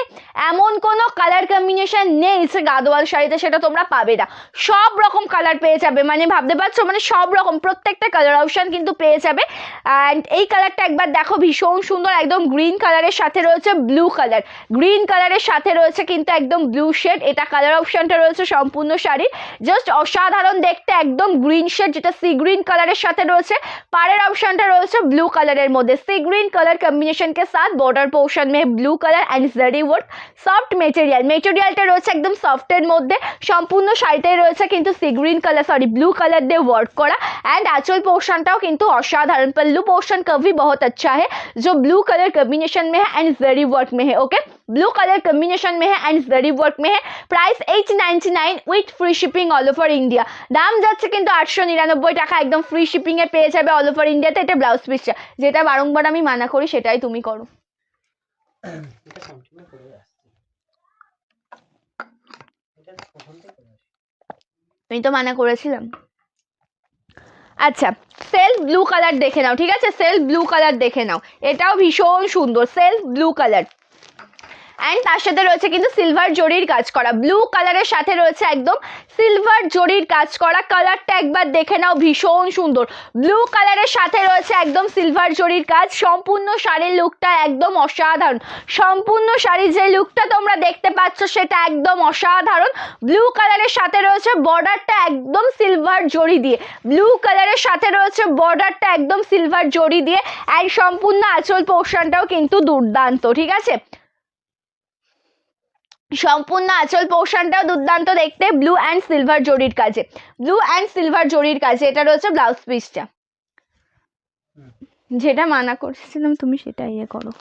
এমন কোনো কালার কম্বিনেশন নেই যে গাদোয়াল শাড়িতে সেটা তোমরা পাবে না, সব রকম কালার পেয়ে যাবে, মানে ভাবতে পারছো, মানে সব রকম প্রত্যেকটা কালার অপশন কিন্তু পেয়ে যাবে। অ্যান্ড এই কালারটা একবার দেখো, ভীষণ সুন্দর, একদম গ্রিন কালারের সাথে রয়েছে ব্লু কালার, গ্রিন কালারের সাথে রয়েছে কিন্তু একদম ব্লু শেড, এটা কালার অপশনটা রয়েছে সম্পূর্ণ শাড়ির, জাস্ট অসাধারণ দেখতে, একদম গ্রিন শেড, যেটা সি গ্রিন কালারের সাথে রয়েছে। পাড়ের অপশনটা রয়েছে ব্লু কালারের মধ্যে, সি গ্রিন কালার কম্বিনেশন কে সাথ বর্ডার পোর্শন में ব্লু কালার অ্যান্ড জারি ওয়ার্ক, সফট মেটেরিয়াল, মেটেরিয়ালটা রয়েছে একদম সফটের মধ্যে, সম্পূর্ণ শাড়িটাই রয়েছে কিন্তু sea green colour sorry blue colour they work करा एंड आंचल पोर्शनटाও কিন্তু অসাধারণ, पल्लू पोर्शन का भी बहुत अच्छा है जो ब्लू कलर कॉम्बिनेशन में है एंड जरी वर्क में है। ओके, ब्लू कलर कॉम्बिनेशन में है एंड जरी वर्क में है, price 899 with free shipping all over India, দাম যাচ্ছে কিন্তু 899 টাকা, একদম ফ্রি শিপিং এ পেয়ে যাবে অল ওভার ইন্ডিয়াতে। এটা ব্লাউজ পিসটা, যেটা বারংবার আমি মানা করি সেটাই তুমি করো। এটা কন্টিনিউ করে আসছি, এটা কখন থেকে করে আসছি, আমি তো মানা করেছিলাম। আচ্ছা, সেলফ ব্লু কালার দেখে নাও, ঠিক আছে? সেলফ ব্লু কালার দেখে নাও, এটাও ভীষণ সুন্দর, সেলফ ব্লু কালার অ্যান্ড তার সাথে রয়েছে কিন্তু সিলভার জরির কাজ করা, ব্লু কালারের সাথে রয়েছে একদম সিলভার জরির কাজ করা, কালারটা একবার দেখে নাও, ভীষণ সুন্দর, ব্লু কালারের সাথে রয়েছে একদম সিলভার জরির কাজ। সম্পূর্ণ শাড়ির লুকটা একদম অসাধারণ, সম্পূর্ণ শাড়ির যে লুকটা তোমরা দেখতে পাচ্ছ সেটা একদম অসাধারণ। ব্লু কালারের সাথে রয়েছে বর্ডারটা একদম সিলভার জরি দিয়ে, ব্লু কালারের সাথে রয়েছে বর্ডারটা একদম সিলভার জরি দিয়ে, অ্যান্ড সম্পূর্ণ আঁচল পোর্শনটাও কিন্তু দুর্দান্ত, ঠিক আছে? সম্পূর্ণ আঁচল পোর্শনটাও দুর্দান্ত দেখতে, ব্লু অ্যান্ড সিলভার জরির কাজে, ব্লু অ্যান্ড সিলভার জরির কাজে। এটা রয়েছে ব্লাউজ পিসটা, যেটা মানা করছিলাম তুমি সেটা ইয়ে করো।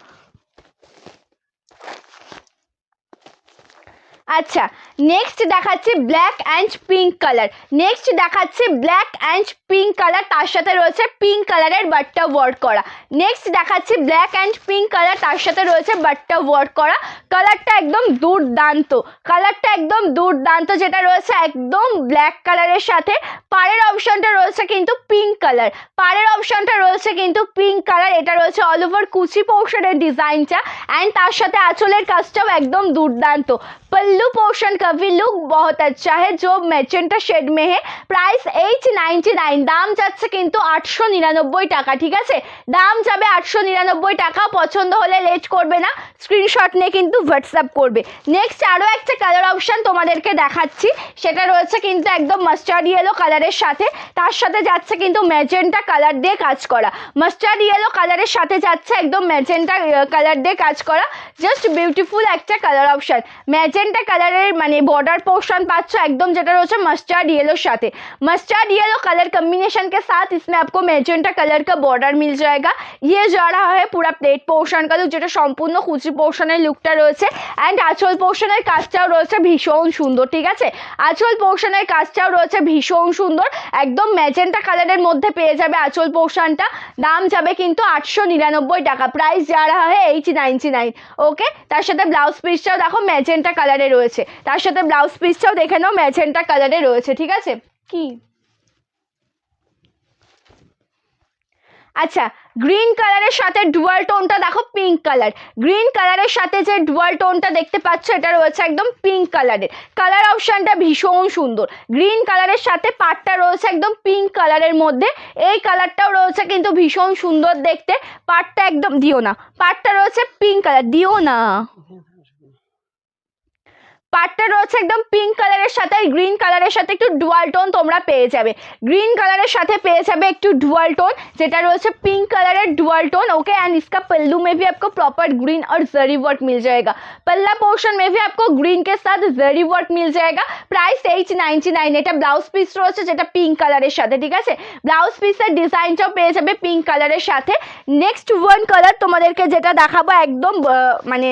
আচ্ছা, নেক্সট দেখাচ্ছি black and pink colour, next দেখাচ্ছি ব্ল্যাক অ্যান্ড পিঙ্ক কালার, তার সাথে রয়েছে পিঙ্ক কালারের বাট্টা ওয়ার্ক করা। নেক্সট দেখাচ্ছি ব্ল্যাক অ্যান্ড পিঙ্ক কালার, তার সাথে রয়েছে বাট্টা ওয়ার্ক করা, কালারটা একদম দুর্দান্ত, কালারটা একদম দুর্দান্ত, যেটা রয়েছে একদম ব্ল্যাক কালারের সাথে। পাড়ের অপশনটা রয়েছে কিন্তু পিঙ্ক কালার, পাড়ের অপশনটা রয়েছে কিন্তু পিঙ্ক কালার, এটা রয়েছে অল ওভার কুচি পোর্শনের ডিজাইনটা, অ্যান্ড তার সাথে আঁচলের কাজটাও একদম দুর্দান্ত। पल्लू पोर्शन का भी लुक बहुत अच्छा है जो मैजेंटा शेड में है, प्राइस 899, দাম যাচ্ছে কিন্তু 899 টাকা, ঠিক আছে? দাম যাবে 899 টাকা। পছন্দ হলে লেট করবে না, স্ক্রিনশট নিয়ে কিন্তু হোয়াটসঅ্যাপ করবে। নেক্সট আরও একটা কালার অপশন তোমাদেরকে দেখাচ্ছি, সেটা রয়েছে কিন্তু একদম মাস্টার্ড ইয়েলো কালারের সাথে, তার সাথে যাচ্ছে কিন্তু ম্যাজেন্টা কালার দিয়ে কাজ করা, মাস্টার্ড ইয়েলো কালারের সাথে যাচ্ছে একদম ম্যাজেন্টা কালার দিয়ে কাজ করা, জাস্ট বিউটিফুল একটা কালার অপশন। ম্যাজেন্টা কালারের মানে बॉर्डर पोर्शन पाচ্ছ एकदम যেটা রয়েছে মাস্টার্ড येलो সাথে मस्टर्ड येलो कलर कॉम्बिनेशन के साथ इसमें आपको मैजेंटा कलर का बॉर्डर मिल जाएगा। ये जा रहा है पूरा प्लेट पोर्शन का लुक যেটা সম্পূর্ণ কুচি পোর্শনের লুকটা রয়েছে এন্ড আঁচল পোর্শনের কাজটাও রয়েছে ভীষণ সুন্দর, ঠিক আছে। আঁচল পোর্শনের কাজটাও রয়েছে ভীষণ সুন্দর, একদম ম্যাজেন্টা কালারের মধ্যে পেয়ে যাবে আঁচল পোর্শনটা। দাম যাবে কিন্তু 899 টাকা, প্রাইস যা रहा है 899। ওকে, তার সাথে ব্লাউজ পিসটাও দেখো ম্যাজেন্টা কালারে রয়েছে, তার সাথে ব্লাউজ পিসটাও দেখে নাও ম্যাজেন্টা কালারে রয়েছে, ঠিক আছে। কি আচ্ছা, গ্রিন কালারের সাথে ডুয়াল টোনটা দেখো পিঙ্ক কালার, গ্রিন কালারের সাথে যে ডুয়াল টোনটা দেখতে পাচ্ছ এটা রয়েছে একদম পিঙ্ক কালারের। কালার অপশনটা ভীষণ সুন্দর, গ্রিন কালারের সাথে পাটটা রয়েছে একদম পিঙ্ক কালারের মধ্যে। এই কালারটাও রয়েছে কিন্তু ভীষণ সুন্দর দেখতে, পাটটা একদম দিও না, পাটটা রয়েছে পিঙ্ক কালার, দিও না, পাটটা রয়েছে একদম পিঙ্ক কালারের সাথে গ্রিন কালারের সাথে একটু ডুয়াল টোন তোমরা পেয়ে যাবে। ग्रीन কালারের সাথে পেয়ে যাবে একটু ডুয়াল টোন যেটা রয়েছে pink colour dual tone. Okay, and इसका पल्लू में भी आपको प्रॉपर ग्रीन और जरी वर्क मिल जाएगा। पल्ला पोर्शन में भी आपको ग्रीन के साथ जरी वर्क मिल जाएगा। प्राइस 899। এটা ব্লাউজ পিস রয়েছে যেটা পিঙ্ক কালারের সাথে, ঠিক আছে। ব্লাউজ পিসের ডিজাইনটাও পেয়ে যাবে পিঙ্ক কালারের সাথে। নেক্সট ওয়ান কালার তোমাদেরকে যেটা দেখাবো একদম মানে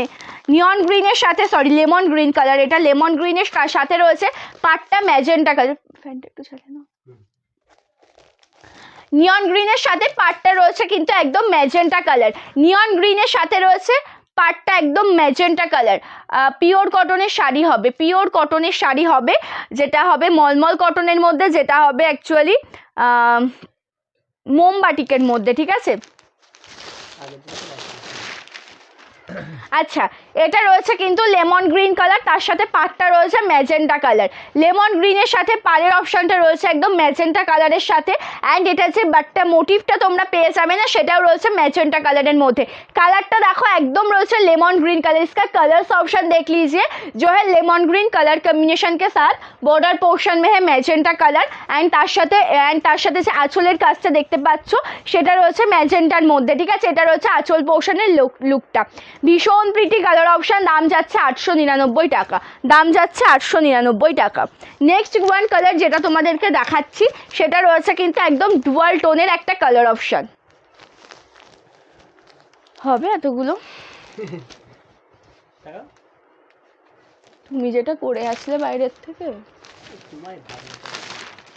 নিয়ন গ্রিনের সাথে, সরি লেমন গ্রিন কালার, এটা লেমন গ্রিনের সাথে রয়েছে পাটটা ম্যাজেন্টা কালার, ফ্যানটা একটু চালিয়ে নাও। নিয়ন গ্রিনের সাথে পাটটা রয়েছে কিন্তু একদম ম্যাজেন্টা কালার, নিয়ন গ্রিনের সাথে রয়েছে পাটটা একদম ম্যাজেন্টা কালার। পিওর কটনের শাড়ি হবে, পিওর কটনের শাড়ি হবে, যেটা হবে মলমল কটনের মধ্যে, যেটা হবে অ্যাকচুয়ালি মোমবাটিকের মধ্যে, ঠিক আছে। আচ্ছা, এটা রয়েছে কিন্তু লেমন গ্রিন কালার, তার সাথে পাটটা রয়েছে ম্যাজেন্টা কালার। লেমন গ্রিনের সাথে পাড়ের অপশনটা রয়েছে একদম ম্যাজেন্টা কালারের সাথে। অ্যান্ড এটা যে বাটটা মোটিভটা তোমরা পেয়ে যাবে না সেটাও রয়েছে ম্যাজেন্টা কালারের মধ্যে। কালারটা দেখো একদম রয়েছে लेमन ग्रीन कलर। इसका कलर्स ऑप्शन देख लीजिए, जो है लेमन ग्रीन कलर कॉम्बिनेशन के साथ बॉर्डर पोर्शन में है मैजेंटा कलर। एंड তার সাথে যে আঁচলের কাজটা দেখতে পাচ্ছ সেটা রয়েছে ম্যাজেন্টার মধ্যে, ঠিক আছে। এটা রয়েছে আঁচল পোর্শনের লুকটা, ভীষণ প্রিটি কালার অপশন। দাম যাচ্ছে 899 টাকা, দাম যাচ্ছে 899 টাকা। নেক্সট ওয়ান কালার যেটা তোমাদেরকে দেখাচ্ছি সেটা রয়েছে কিন্তু একদম ডুয়াল টোনের একটা কালার অপশন। হবে এতগুলো? তুমি যেটা করে আসলে বাইরের থেকে,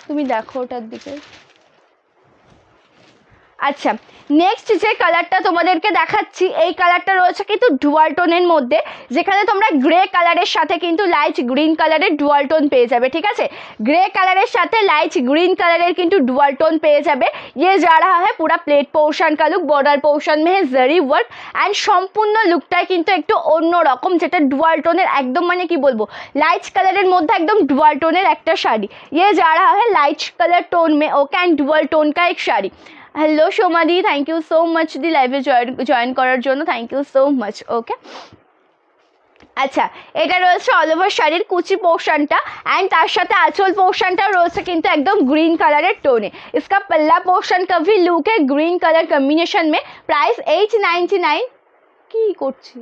তুমি দেখো ওটার দিকে। আচ্ছা, নেক্সট যে কালারটা তোমাদেরকে দেখাচ্ছি এই কালারটা রয়েছে কিন্তু ডুয়াল টোনের মধ্যে, যেখানে তোমরা গ্রে কালারের সাথে কিন্তু লাইট গ্রিন কালারের ডুয়াল টোন পেয়ে যাবে, ঠিক আছে। গ্রে কালারের সাথে লাইট গ্রিন কালারের কিন্তু ডুয়াল টোন পেয়ে যাবে। ये जा रहा है पूरा प्लेट पोर्शन का लुक, बॉर्डर पोर्शन में है जरी वर्क एंड সম্পূর্ণ লুকটাই কিন্তু একটু অন্য রকম, যেটা ডুয়াল টোনের একদম মানে কি বলবো লাইট কালারের মধ্যে একদম ডুয়াল টোনের একটা শাড়ি। ये जा रहा है लाइट कलर टोन में, ओके, एंड डुअल टोन का एक শাড়ি। হ্যালো সোমাদি, থ্যাংক ইউ সো মাচ দি লাইভে জয়েন করার জন্য, thank you so much. Okay, আচ্ছা, এটা রয়েছে অল ওভার শাড়ির কুচি পোর্শনটা एंड তার সাথে আঁচল পোর্শনটাও রয়েছে কিন্তু একদম গ্রিন কালারের টোনে। इसका पल्ला पोर्शन का भी लुक है ग्रीन कलर कॉम्बिनेशन में। प्राइस 899। কি করছি?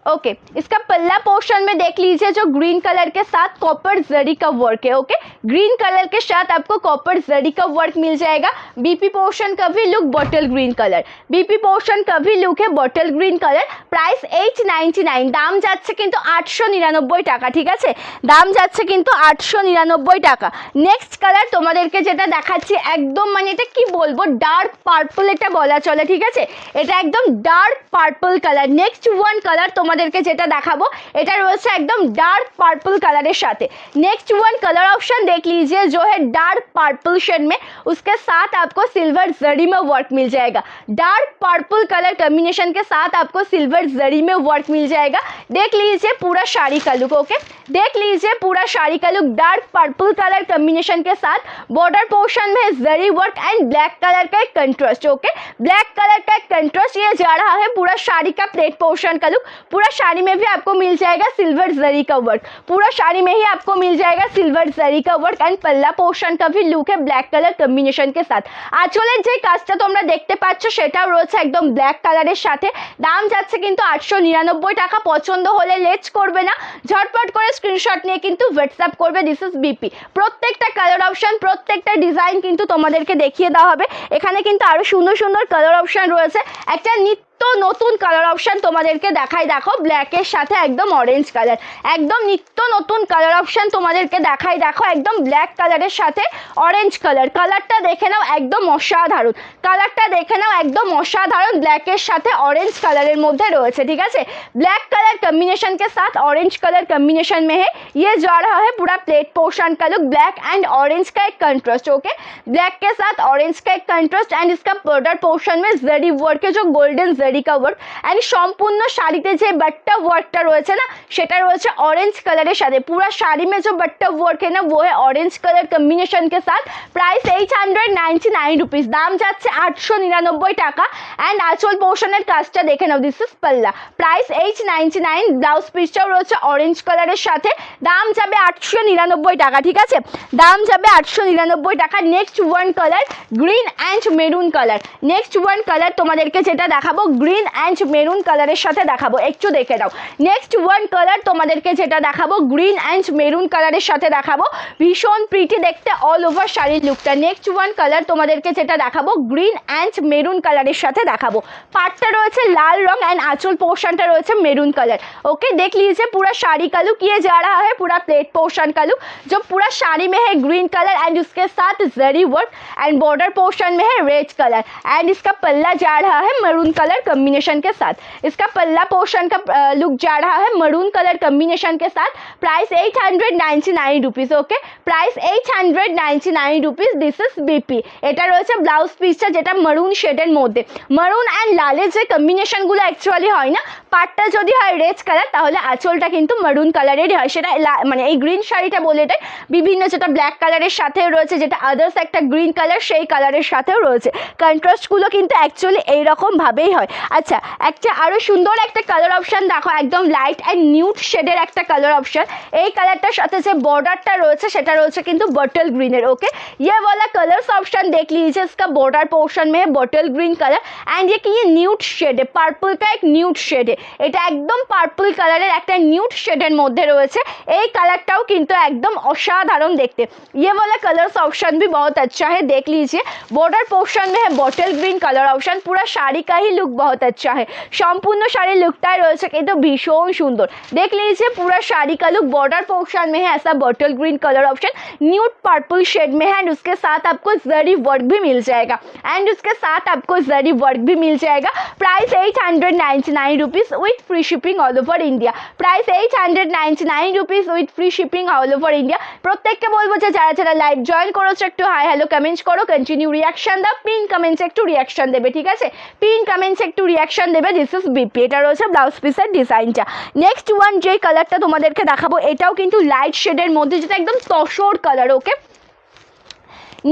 ओके, इसका पल्ला पोर्शन में देख लीजिए जो ग्रीन कलर के साथ कॉपर जरी का वर्क है। ओके, ग्रीन कलर के साथ आपको कॉपर जरी का वर्क मिल जाएगा। बीपी पोर्शन का भी look bottle green colour, BP portion का भी लुक है बॉटल ग्रीन कलर। प्राइस 899। দাম যাচ্ছে কিন্তু 899 টাকা, ঠিক আছে। দাম যাচ্ছে কিন্তু 899 টাকা। নেক্সট কালার তোমাদেরকে যেটা দেখাচ্ছি একদম মানে এটা কি বলবো ডার্ক পার্পল এটা বলা চলে, ঠিক আছে। এটা একদম dark purple colour. Next one colour তোমাদেরকে যেটা দেখাবো এটা রয়েছে একদম डार्क पर्पल कलर साथे। नेक्स्ट वन कलर ऑप्शन देख लीजिए जो है डार्क पर्पल शेड में, उसके साथ आपको सिल्वर जरी में वर्क मिल जाएगा। डार्क पर्पल कलर कॉम्बिनेशन के साथ आपको सिल्वर जरी में वर्क मिल जाएगा। देख लीजिए पूरा साड़ी का लुक, ओके, देख लीजिए पूरा साड़ी का look dark purple colour combination के साथ बॉर्डर पोर्शन में जरी वर्क एंड ब्लैक कलर का एक कंट्रास्ट। ओके, ब्लैक कलर का एक कंट्रास्ट। ये जा रहा है पूरा साड़ी का प्लेट पोर्शन का लुक, पूरा पूरा साड़ी में भी आपको मिल जाएगा सिल्वर जरी का वर्क, पूरा साड़ी में ही आपको मिल जाएगा सिल्वर जरी का वर्क एंड पल्ला पोर्शन का भी लुक है ब्लैक कलर कम्बिनेशन के साथ। आंचलेर যে কাজটা তোমরা দেখতে পাচ্ছ সেটাও রয়েছে একদম ব্ল্যাক কালারের সাথে। দাম যাচ্ছে কিন্তু 899 টাকা। পছন্দ হলে লেট করবে না, ঝটপট করে স্ক্রিনশট নিয়ে কিন্তু হোয়াটসঅ্যাপ করবে। This is BP. প্রত্যেকটা কালার অপশন প্রত্যেকটা ডিজাইন কিন্তু তোমাদেরকে দেখিয়ে দেওয়া হবে। এখানে কিন্তু আরো সুন্দর সুন্দর কালার অপশন রয়েছে। একটা নিত্য নতুন কালার অপশন তোমাদেরকে দেখাই, দেখো ব্ল্যাকের সাথে একদম অরেঞ্জ কালার, একদম নিত্য নতুন কালার অপশন তোমাদেরকে দেখাই, দেখো একদম ব্ল্যাক কালারের সাথে অরেঞ্জ কালার। কালারটা দেখে নাও একদম অসাধারণ, কালারটা দেখে নাও একদম অসাধারণ। ব্ল্যাকের সাথে অরেঞ্জ কালারের মধ্যে রয়েছে, ঠিক আছে। ब्लैक कलर कम्बिनेशन के साथ ऑरेंज कलर कम्बिनेशन में है। ये जा रहा है पूरा प्लेट पोर्शन का लुक, ब्लैक एंड ऑरेंज का एक कंट्रास्ट। ओके, ब्लैक के साथ ऑरेंज का एक कंट्रास्ट एंड इसका बॉर्डर पोर्शन में जरी वर्क है, जो गोल्डन जरी का वर्क एंड সম্পূর্ণ শাড়িতে যে बट्टा वर्कটা রয়েছে না সেটা রয়েছে ऑरेंज कलर সাথে। पूरा শাড়ি में जो बट्टा वर्क है ना वो है ऑरेंज कलर कम्बिनेशन के साथ। प्राइस 899 रुपीस, दाम যাচ্ছে 899 টাকা एंड आंचल पोर्शনের কাজটা দেখে নাও। দিস ইজ পাল্লা, প্রাইস 899। ব্লাউজ পিসটাও রয়েছে অরেঞ্জ কালারের সাথে, দাম যাবে 899 টাকা, ঠিক আছে, দাম যাবে 899 টাকা। Next one colour green and maroon colour. Next one colour তোমাদেরকে যেটা দেখাবো গ্রিন অ্যান্ড মেরুন কালারের সাথে দেখাবো, একটু দেখে নাও। নেক্সট ওয়ান কালার তোমাদেরকে যেটা দেখাবো গ্রিন অ্যান্ড মেরুন কালারের সাথে দেখাবো, ভীষণ প্রিটি দেখতে অল ওভার শাড়ির লুকটা। নেক্সট ওয়ান কালার তোমাদেরকে যেটা দেখাবো গ্রিন অ্যান্ড মেরুন কালারের সাথে দেখাবো। পাটটা রয়েছে লাল রং एंड आंचल पोर्शनটা রয়েছে মেরুন कलर। ओके, देख लीजिए पूरा साड़ी का लुक ये जा रहा है, पूरा प्लेट पोर्शन का लुक जो पूरा साड़ी में है ग्रीन कलर एंड उसके साथ zari work and border portion में है रेड कलर एंड इसका पल्ला जा रहा है मरून कलर कम्बिनेशन के साथ। इसका पल्ला पोर्शन का लुक जा रहा है मरून कलर कम्बिनेशन के साथ। Price 899 rupees. Okay, price 899 rupees. This is BP. এটা রয়েছে ব্লাউজ পিসটা যেটা মরুন শেডের মধ্যে, মরুন অ্যান্ড লালের যে কম্বিনেশনগুলো অ্যাকচুয়ালি হয় না, পাটটা যদি হয় রেড কালার তাহলে আঁচলটা কিন্তু মরুন কালারেরই হয়। সেটা মানে এই গ্রিন শাড়িটা বলে এটাই বিভিন্ন, যেটা ব্ল্যাক কালারের সাথেও রয়েছে, যেটা আদার্স একটা গ্রিন কালার সেই কালারের সাথেও রয়েছে। কন্ট্রাস্টগুলো কিন্তু অ্যাকচুয়ালি এইরকমভাবেই হয়। আচ্ছা, একটা আরও সুন্দর একটা কালার অপশান দেখো, একদম লাইট অ্যান্ড নিউড শেডের একটা কালার অপশান। এই কালারটার সাথে যে বর্ডারটা রয়েছে সেটা রয়েছে কিন্তু বটল গ্রিনের। ओके, ये वाला कलर्स ऑप्शन देख लीजिए, इसका बॉर्डर पोर्शन में है बॉटल ग्रीन कलर एंड ये कि ये न्यूड शेड है, पार्पल का एक न्यूड शेड है। এটা একদম পার্পল কালারের একটা নিউড শেডের মধ্যে রয়েছে। এই কালারটাও কিন্তু একদম অসাধারণ দেখতে। ये वाला कलर्स ऑप्शन भी बहुत अच्छा है, देख लीजिए। बॉर्डर पोर्शन में है बॉटल ग्रीन कलर ऑप्शन। पूरा শাড়ি का ही लुक बहुत अच्छा है, সম্পূর্ণ শাড়ির লুকটাই রয়েছে কিন্তু ভীষণ সুন্দর। देख लीजिए पूरा শাড়ি का लुक बॉर्डर पोर्शन में है ऐसा bottle green colour option nude purple shade में है एंड उसके साथ आपको जरी वर्क भी मिल जाएगा एंड उसके साथ आपको जरी वर्क भी मिल जाएगा। Price 899 rupees with free shipping all over India. Price 899 rupees with free shipping all over India. প্রত্যেককে বলবো যে যারা যারা লাইভ জয়েন করেছো একটু হাই হ্যালো কমেন্টস করো, কন্টিনিউ রিয়াকশন দাও, পিন কমেন্টসে একটু রিয়াকশন দেবে, ঠিক আছে, পিন কমেন্টসে একটু রিয়াকশন দেবে। This is BP. এটা রয়েছে ব্লাউজ পিসের ডিজাইনটা। নেক্সট ওয়ান যে কালারটা তোমাদেরকে দেখাবো এটাও কিন্তু লাইট শেডের মধ্যে, যেটা একদম tussar colour. Okay,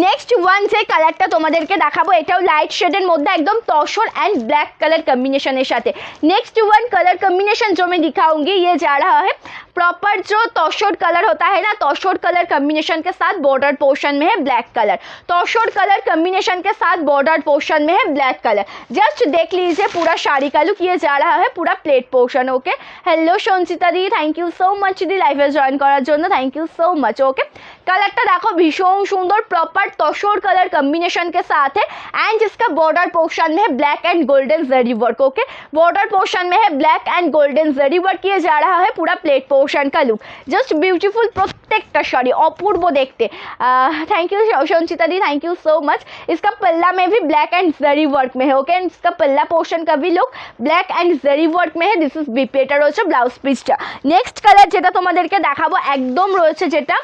next one যে কালারটা তোমাদেরকে দেখাবো এটাও লাইট শেডের মধ্যে একদম tussar and black colour combination साथ। नेक्स्ट वन कलर कम्बिनेशन जो मैं दिखाऊंगी ये जा रहा है प्रॉपर जो तोशोर कलर होता है ना, तोशोर कलर कम्बिनेशन के साथ बॉर्डर पोर्शन में है black colour. Tussar colour combination के साथ बॉर्डर पोर्शन में है ब्लैक कलर। जस्ट देख लीजिए पूरा शाड़ी का लुक ये जा रहा है, पूरा plate portion. Okay, hello Sanchita di, thank you so much the लाइफे जॉइन करार जोन्नो, thank you so much. Okay, कलरটা देखो भीषण सुंदर प्रॉपर तोशोर कलर कम्बिनेशन के साथ है एंड जिसका बॉर्डर पोर्शन में है black and golden zari work. Okay, border portion में है black and golden zari work किया जा रहा है, पूरा प्लेट पोर्शन का लुक जस्ट ब्यूटीफुल। प्रत्येकটা শাড়ি অপূর্ব দেখতে। Thank you Sanchita di, thank you so much. इसका पल्ला में भी ब्लैक एंड जरी वर्क में है। ओके, इसका पल्ला पोर्शन का भी look black and zari work में है। This is BP. এটা রয়েছে ব্লাউজ পিসটা। নেক্সট কালার যেটা তোমাদেরকে দেখাবো একদম রয়েছে যেটা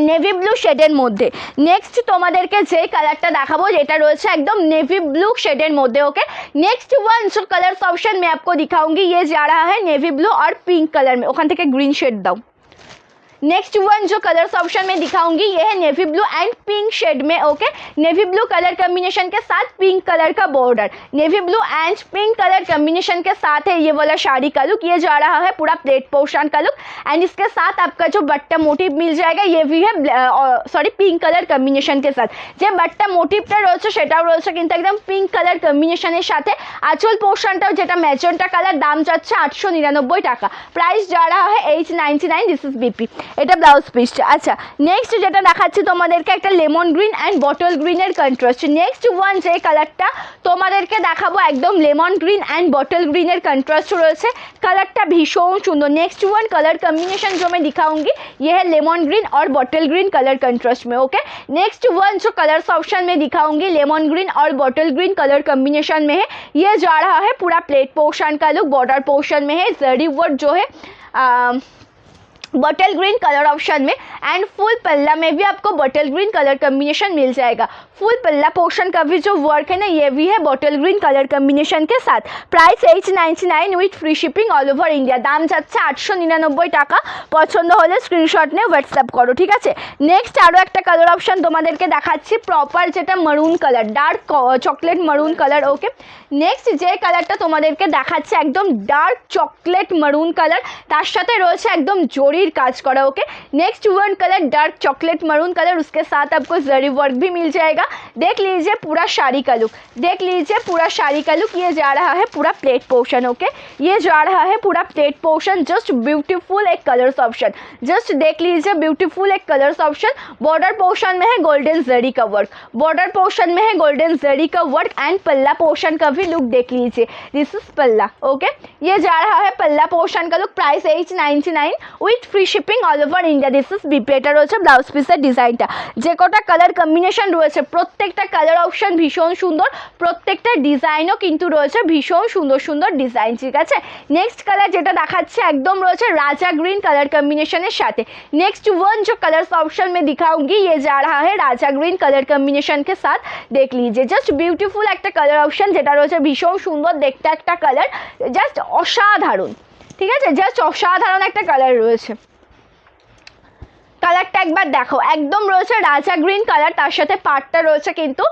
নেভি ব্লু शेडर मध्य। नेक्स्ट তোমাদেরকে যে কালারটা দেখাবো যেটা রয়েছে একদম नेवी ब्लू शेडर मध्य। ओके, नेक्स्ट वन जो कलर्स ऑप्शन मैं आपको दिखाऊंगी ये जा रहा है नेवी ब्लू और पिंक कलर में। ওখান থেকে গ্রিন शेड দাও। नेक्स्ट वन जो कलर्स ऑप्शन में दिखाऊंगी ये है navy blue and pink shade में। Okay, navy blue colour combination के साथ पिंक कलर का border, navy blue and pink colour combination के साथ है ये वाला साड़ी का लुक। ये जा रहा है पूरा प्लेट पोर्शन का लुक एंड इसके साथ आपका जो बट्टा मोटिव मिल जाएगा ये भी है पिंक कलर कॉम्बिनेशन के साथ। যে বাট্টা মোটিভটা রয়েছে সেটাও রয়েছে কিন্তু একদম পিঙ্ক কালার কম্বিনেশনের সাথে। আঁচল পোর্শনটাও যেটা ম্যাজেন্টা কালার, দাম যাচ্ছে 899 টাকা, প্রাইস যা रहा है H99। দিস ইজ বিপি, এটা ব্লাউজ পিসটা। আচ্ছা, নেক্সট যেটা দেখাচ্ছি তোমাদেরকে একটা লেমন গ্রিন অ্যান্ড বটল গ্রিনের কন্ট্রাস্ট। নেক্সট ওয়ান যে কালারটা তোমাদেরকে দেখাবো একদম লেমন গ্রিন অ্যান্ড বটল গ্রিনের কন্ট্রাস্ট রয়েছে, কালারটা ভীষণ সুন্দর। नेक्स्ट वन कलर कम्बिनेशन जो मैं दिखाऊंगी ये है लेमन ग्रीन और बॉटल ग्रीन कलर कंट्रास्ट में। ओके, नेक्स्ट वन जो कलर्स ऑप्शन में दिखाऊंगी लेमन ग्रीन और बॉटल ग्रीन कलर कम्बिनेशन में है। ये जा रहा है पूरा प्लेट पोर्शन का लुक, बॉर्डर पोर्शन में है जरी वर्क जो है बॉटल ग्रीन कलर ऑप्शन में एंड फुल पल्ला में भी आपको बॉटल ग्रीन कलर कॉम्बिनेशन मिल जाएगा। फुल पल्ला पोर्शन का भी जो वर्क है ना ये भी है बॉटल ग्रीन कलर कॉम्बिनेशन के साथ। Price H99 with free shipping all over India, দাম যাচ্ছে 899 টাকা। পছন্দ হলে স্ক্রিনশট নিয়ে হোয়াটসঅ্যাপ করো, ঠিক আছে। নেক্সট আরও একটা কালার অপশন তোমাদেরকে দেখাচ্ছি, প্রপার যেটা maroon colour, dark chocolate maroon colour. Okay, next যে কালারটা তোমাদেরকে দেখাচ্ছে একদম ডার্ক চকলেট মারুন কালার, তার সাথে রয়েছে একদম জরি काज करा। Okay, next one colour dark chocolate maroon colour, उसके साथ आपको जरी वर्क भी मिल जाएगा। देख लीजिए पूरा साड़ी का लुक, देख लीजिए पूरा साड़ी का लुक। ये जा रहा है पूरा प्लेट पोर्शन। ओके, ये जा रहा है पूरा प्लेट पोर्शन, जस्ट ब्यूटीफुल एक कलर्स ऑप्शन, जस्ट देख लीजिए ब्यूटीफुल एक कलर्स ऑप्शन। बॉर्डर पोर्शन में है गोल्डन जरी का वर्क, बॉर्डर पोर्शन में है गोल्डन जरी का वर्क एंड पल्ला पोर्शन का भी लुक देख लीजिए, दिस इज पल्ला। ओके, ये जा रहा है पल्ला पोर्शन का look, price H99 with free shipping all over India. This is BP, এটা রয়েছে ব্লাউজ পিসের ডিজাইনটা। যে কটা কালার কম্বিনেশন রয়েছে প্রত্যেকটা কালার অপশন ভীষণ সুন্দর, প্রত্যেকটা ডিজাইনও কিন্তু রয়েছে ভীষণ সুন্দর সুন্দর ডিজাইন, ঠিক আছে। নেক্সট কালার যেটা দেখাচ্ছে একদম রয়েছে রাজা গ্রিন कलर कॉम्बिनेशन साथ। नेक्स्ट वन जो कलर्स ऑप्शन में दिखाऊंगी ये जा रहा है राजा ग्रीन कलर कॉम्बिनेशन के साथ, देख लीजिए जस्ट ब्यूटीफुल एक कलर ऑप्शन जेटा रয়েছে भीषण सुंदर देखते एक कलर, जस्ट असाधारण, ठीक है, जस्ट असाधारण एक कलर रয়েছে। কালারটা একবার দেখো একদম রয়েছে রাজা গ্রিন কালার, তার সাথে পাটটা রয়েছে কিন্তু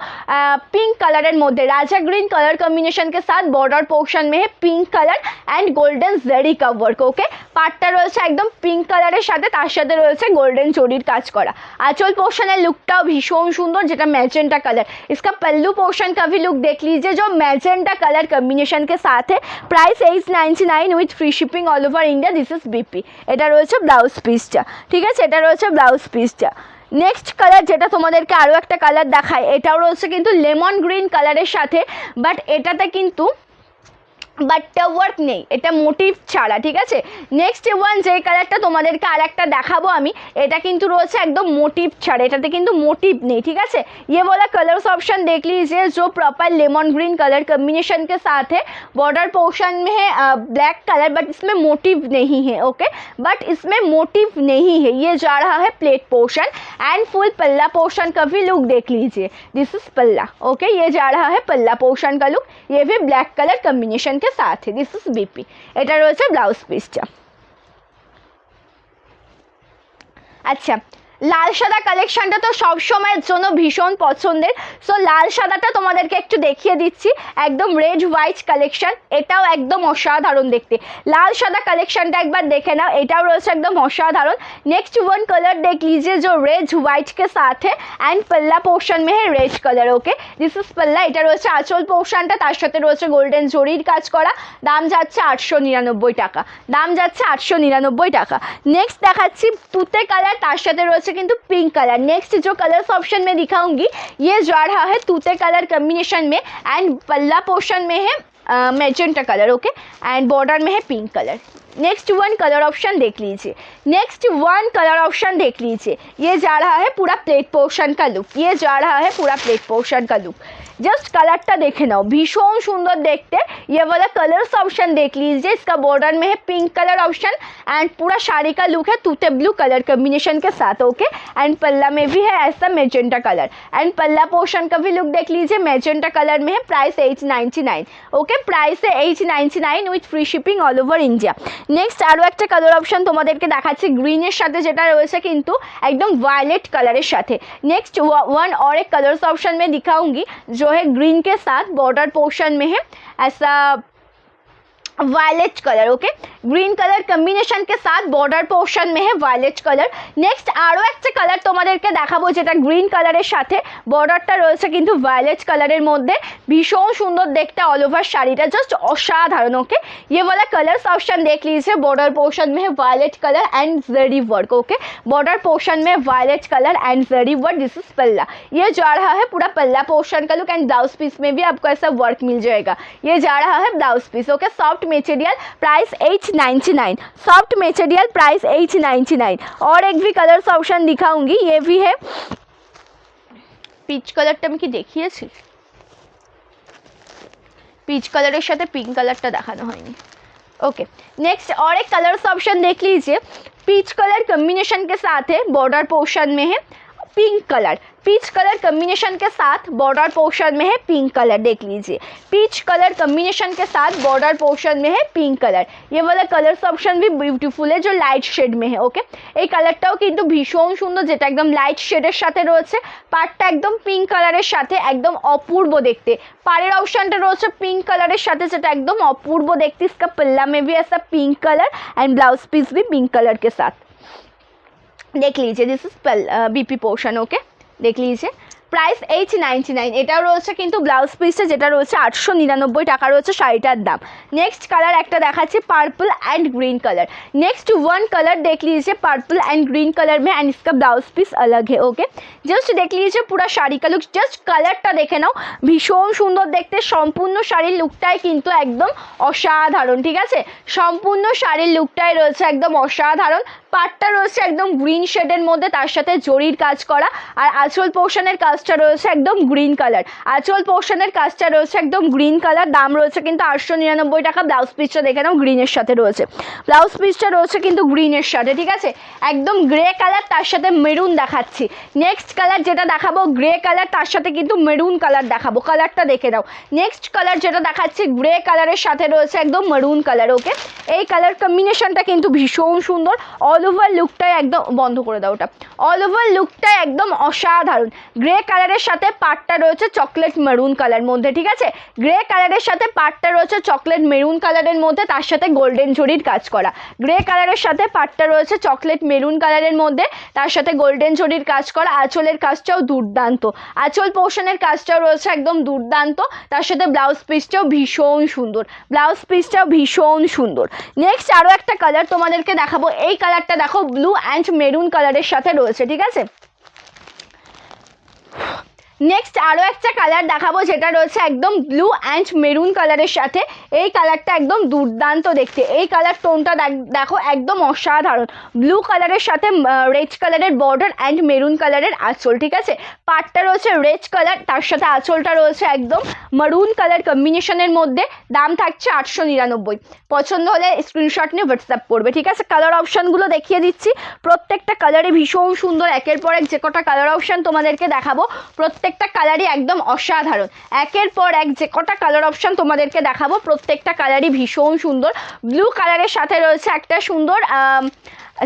पिंक कलर मध्य राजा ग्रीन कलर कॉम्बिनेशन के साथ बॉर्डर पोर्शन में है pink colour and golden zari का वर्क। ओके, पार्टটা রয়েছে একদম पिंक कलर साथे, तार साथे রয়েছে गोल्डन चोरीर काज करा। आंचल पोर्शन लुकटाও भीषण सुंदर जेटा मैजेंटा कलर, इसका पल्लू पोर्शन का भी लुक देख लीजिए जो मैजेंटा कलर कॉम्बिनेशन के साथ है। Price H99 with free shipping all over India. This is BP, এটা রয়েছে ব্লাউজ পিসটা, ঠিক আছে, এটা রয়েছে ব্লাউজ পিসটা। नेक्स्ट कलर जेटा तुम्हादेरके आरो एकटा कलर देखाय, एटाও রয়েছে কিন্তু লেমন গ্রিন কালারের সাথে, বাট এটাতে কিন্তু বাট্টা ওয়ার্ক নেই, এটা মোটিভ ছাড়া, ঠিক আছে। নেক্সট ওয়ান যে কালারটা তোমাদেরকে আরেকটা দেখাবো আমি, এটা কিন্তু রয়েছে একদম মোটিভ ছাড়া, এটাতে কিন্তু মোটিভ নেই, ঠিক আছে। ये वाला कलर्स ऑप्शन देख लीजिए जो proper lemon green colour combination के साथ है। बॉर्डर पोर्शन में है ब्लैक कलर बट इसमें मोटिव नहीं है। ओके, बट इसमें मोटिव नहीं है। ये जा रहा है प्लेट पोर्शन एंड फुल पल्ला पोर्शन का भी लुक देख लीजिए, दिस इज पल्ला। ओके, ये जा रहा है पल्ला पोर्शन का लुक, ये भी ब्लैक कलर कॉम्बिनेशन के साथ है। दिस इज बीपी, এটা রয়েছে ব্লাউজ পিসটা। আচ্ছা, লাল সাদা কালেকশনটা তো সব সময়ের জন্য ভীষণ পছন্দের, সো লাল সাদাটা তোমাদেরকে একটু দেখিয়ে দিচ্ছি, একদম রেড হোয়াইট কালেকশন, এটাও একদম অসাধারণ দেখতে। লাল সাদা কালেকশনটা একবার দেখে নাও, এটাও রয়েছে একদম অসাধারণ। नेक्स्ट वन कलर देख लीजिए जो रेड व्हाइट के साथ है एंड पल्ला पोर्शन में है red colour. Okay, this is पल्ला, এটা রয়েছে আঁচল পোর্শনটা, তার সাথে রয়েছে গোল্ডেন জরির কাজ করা, দাম যাচ্ছে 899 টাকা, দাম যাচ্ছে 899 টাকা। নেক্সট দেখাচ্ছি তুতে কালার, তার সাথে রয়েছে কিন্তু पिंक कलर। नेक्स्ट जो कलर्स ऑप्शन में दिखाऊंगी ये जा रहा है तूते कलर कॉम्बिनेशन में एंड पल्ला पोर्शन में है magenta colour. Okay, and border में है pink colour. Next one colour option देख लीजिए, नेक्स्ट वन कलर ऑप्शन देख लीजिए, ये जा रहा है पूरा प्लेट पोर्शन का लुक, ये जा रहा है पूरा प्लेट पोर्शन का लुक। जस्ट कलरটা দেখে নাও, ভীষণ সুন্দর দেখতে। ये वाला कलर्स ऑप्शन देख लीजिए, इसका बॉर्डर में है पिंक कलर ऑप्शन एंड पूरा साड़ी का लुक है तूते ब्लू कलर कॉम्बिनेशन के साथ। ओके, एंड पल्ला में भी है ऐसा मैजेंटा कलर एंड पल्ला पोर्शन का भी लुक देख लीजिए, मैजेंटा कलर में है। Price H99। ओके, प्राइस है H99 with free shipping all over India. Next আরও একটা কালার অপশন তোমাদেরকে দেখাচ্ছি গ্রিনের সাথে, যেটা রয়েছে কিন্তু एकदम वायलेट कलर साथे। नेक्स्ट वन और एक कलर्स ऑप्शन में दिखाऊंगी जो है ग्रीन के साथ बॉर्डर पोर्शन में है ऐसा violet colour. Okay, green colour combination के साथ बॉर्डर पोर्शन में है वायलेट कलर। नेक्स्ट आरो एक कलर তোমাদেরকে দেখাবো যেটা গ্রিন কালারের সাথে বর্ডারটা রয়েছে কিন্তু वायलेट कलर মধ্যে, ভীষণ সুন্দর দেখতে অল ওভার শাড়িটা, জাস্ট অসাধারণ। ओके, ये वाला कलर्स ऑप्शन देख लीजिए, बॉर्डर पोर्शन में है violet colour and zari work. Okay, border portion में violet colour and zari work, this is palla. ये जा रहा है पूरा पल्ला पोर्शन का लुक एंड ब्लाउज पीस में भी आपको ऐसा वर्क मिल जाएगा। ये जा रहा है blouse piece. Okay, soft material, price 899, soft material, price 899। और एक भी कलर्स ऑप्शन दिखाऊंगी, ये भी है पीच कलरটা আমি কি দেখিয়েছি, पीच कलर साथे पिंक कलरটা দেখানো হয়নি। ओके, नेक्स्ट और एक कलर्स ऑप्शन देख लीजिए, पीच कलर कम्बिनेशन के साथ है, बॉर्डर पोर्शन में है pink colour, peach colour combination के साथ बॉर्डर पोर्शन में है पिंक कलर, देख लीजिए, पीच कलर कम्बिनेशन के साथ बॉर्डर पोर्शन में है पिंक कलर। ये वाला कलर्स ऑप्शन भी ब्यूटीफुल है जो लाइट शेड में है। ओके, এই কালারটাও কিন্তু ভীষণ সুন্দর, যেটা একদম লাইট শেডের সাথে রয়েছে, পাড়টা একদম পিঙ্ক কালারের সাথে, একদম অপূর্ব দেখতে। পাড়ের অপশনটা রয়েছে পিঙ্ক কালারের সাথে, যেটা একদম অপূর্ব দেখতে। इसका पल्ला में भी ऐसा pink colour and blouse piece भी पिंक कलर के साथ, देख लीजिए, this is BP portion. Okay, देख लीजिए, प्राइस 899। এটাও রয়েছে কিন্তু ব্লাউজ পিসটা, যেটা রয়েছে 899 টাকা রয়েছে শাড়িটার দাম। নেক্সট কালার একটা দেখাচ্ছি purple and green colour. Next one colour देख लीजिए पर्पल एंड ग्रीन कलर में, एंड इसका ब्लाउज पीस अलग है। ओके, जस्ट देख लीजिए पूरा শাড়ি का लुक, जस्ट কালারটা দেখে নাও, ভীষণ সুন্দর দেখতে। সম্পূর্ণ শাড়ির লুকটাই কিন্তু একদম অসাধারণ, ঠিক আছে, সম্পূর্ণ শাড়ির লুকটাই রয়েছে একদম অসাধারণ। পাটটা রয়েছে একদম গ্রিন শেডের মধ্যে, তার সাথে জরির কাজ করা, আর আঁচল পোর্শনের কাজটা রয়েছে একদম গ্রিন কালার, আঁচল পোর্শনের কাজটা রয়েছে একদম গ্রিন কালার। দাম রয়েছে কিন্তু 899 টাকা। ব্লাউজ পিসটা দেখে নাও, গ্রিনের সাথে রয়েছে, ব্লাউজ পিসটা রয়েছে কিন্তু গ্রিনের সাথে, ঠিক আছে, একদম গ্রে কালার, তার সাথে মেরুন দেখাচ্ছি। নেক্সট কালার যেটা দেখাবো গ্রে কালার, তার সাথে কিন্তু মেরুন কালার দেখাবো, কালারটা দেখে নাও। নেক্সট কালার যেটা দেখাচ্ছি গ্রে কালারের সাথে রয়েছে একদম মেরুন কালার। ওকে, এই কালার কম্বিনেশনটা কিন্তু ভীষণ সুন্দর, অল ওভার লুকটাই একদম, বন্ধ করে দাও ওটা, অল ওভার লুকটাই একদম অসাধারণ। গ্রে কালারের সাথে পাটটা রয়েছে চকলেট মেরুন কালার মধ্যে, ঠিক আছে, গ্রে কালারের সাথে পাটটা রয়েছে চকলেট মেরুন কালারের মধ্যে, তার সাথে গোল্ডেন জরির কাজ করা। গ্রে কালারের সাথে পাটটা রয়েছে চকলেট মেরুন কালারের মধ্যে, তার সাথে গোল্ডেন জরির কাজ করা। আঁচলের কাজটাও দুর্দান্ত, আঁচল পোর্শনের কাজটাও রয়েছে একদম দুর্দান্ত, তার সাথে ব্লাউজ পিসটাও ভীষণ সুন্দর, ব্লাউজ পিসটাও ভীষণ সুন্দর। নেক্সট আরও একটা কালার তোমাদেরকে দেখাবো, এই কালারটা দেখো, ব্লু অ্যান্ড মেরুন কালারের সাথে রয়েছে, ঠিক আছে। নেক্সট আরও একটা কালার দেখাবো, যেটা রয়েছে একদম ব্লু অ্যান্ড মেরুন কালারের সাথে। এই কালারটা একদম দুর্দান্ত দেখতে, এই কালার টোনটা দেখো একদম অসাধারণ। ব্লু কালারের সাথে রেড কালারের বর্ডার অ্যান্ড মেরুন কালারের আঁচল, ঠিক আছে, পাটটা রয়েছে রেড কালার, তার সাথে আঁচলটা রয়েছে একদম মারুন কালার কম্বিনেশনের মধ্যে। দাম থাকছে 899। পছন্দ হলে স্ক্রিনশট নিয়ে হোয়াটসঅ্যাপ করবে, ঠিক আছে। কালার অপশানগুলো দেখিয়ে দিচ্ছি, প্রত্যেকটা কালারে ভীষণ সুন্দর। একের পর এক যে কটা কালার অপশান তোমাদেরকে দেখাবো, প্রত্যেকটা কালারই একদম অসাধারণ। একের পর এক যে কটা কালার অপশান তোমাদেরকে দেখাবো, প্রত্যেকটা কালারই ভীষণ সুন্দর। ব্লু কালারের সাথে রয়েছে একটা সুন্দর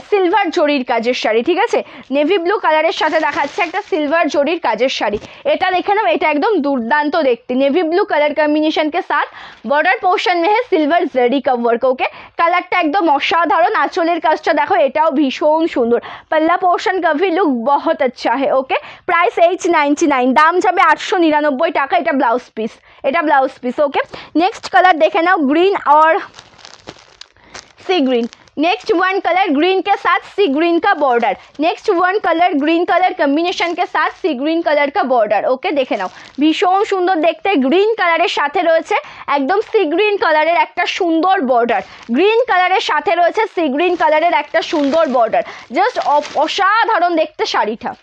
সিলভার জরির কাজের শাড়ি, ঠিক আছে, নেভি ব্লু কালারের সাথে দেখাচ্ছে একটা সিলভার জরির কাজের শাড়ি। এটা দেখে নাও, এটা একদম দুর্দান্ত দেখতে, নেভি ব্লু कलर कॉम्बिनेशन के साथ बॉर्डर पोर्शन में है सिल्वर जरी का वर्क। ओके, কালারটা একদম অসাধারণ। আঁচলের কাজটা দেখো, এটাও ভীষণ সুন্দর। पल्ला पोर्शन का भी लुक बहुत अच्छा है। ओके, प्राइस 899, দাম যাবে 899 টাকা। এটা ব্লাউজ পিস, এটা blouse piece. Okay, next colour দেখে নাও, গ্রিন और sea green. Next one colour green के साथ सी ग्रीन का border. Next one colour green colour combination के साथ सी ग्रीन कलर का बॉर्डर। ओके, देखे नाओ, भीषण सुंदर देखते। ग्रीन कलर साथे रयेछे एकदम सी ग्रीन कलर एक सुंदर बॉर्डर। ग्रीन कलर साथे रयेछे सी ग्रीन कलर एक सुंदर बॉर्डर। जस्ट असाधारण देखते शाड़ीटा।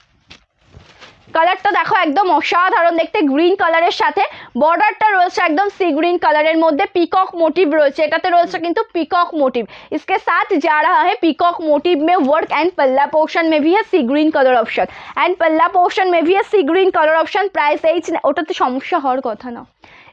কালারটা দেখো একদম অসাধারণ দেখতে। গ্রিন কালারের সাথে বর্ডারটা রয়েছে একদম সি গ্রিন কালারের মধ্যে। পিকক মোটিভ রয়েছে, এটাতে রয়েছে কিন্তু পিকক মোটিভ। इसके साथ जा रहा है पिकॉक मोटिव में वर्क एंड पल्ला पोर्शन में भी है sea green colour option and पल्ला पोर्शन में भी है sea green colour option. Price 8, ওটাতে সমস্যা হওয়ার কথা না,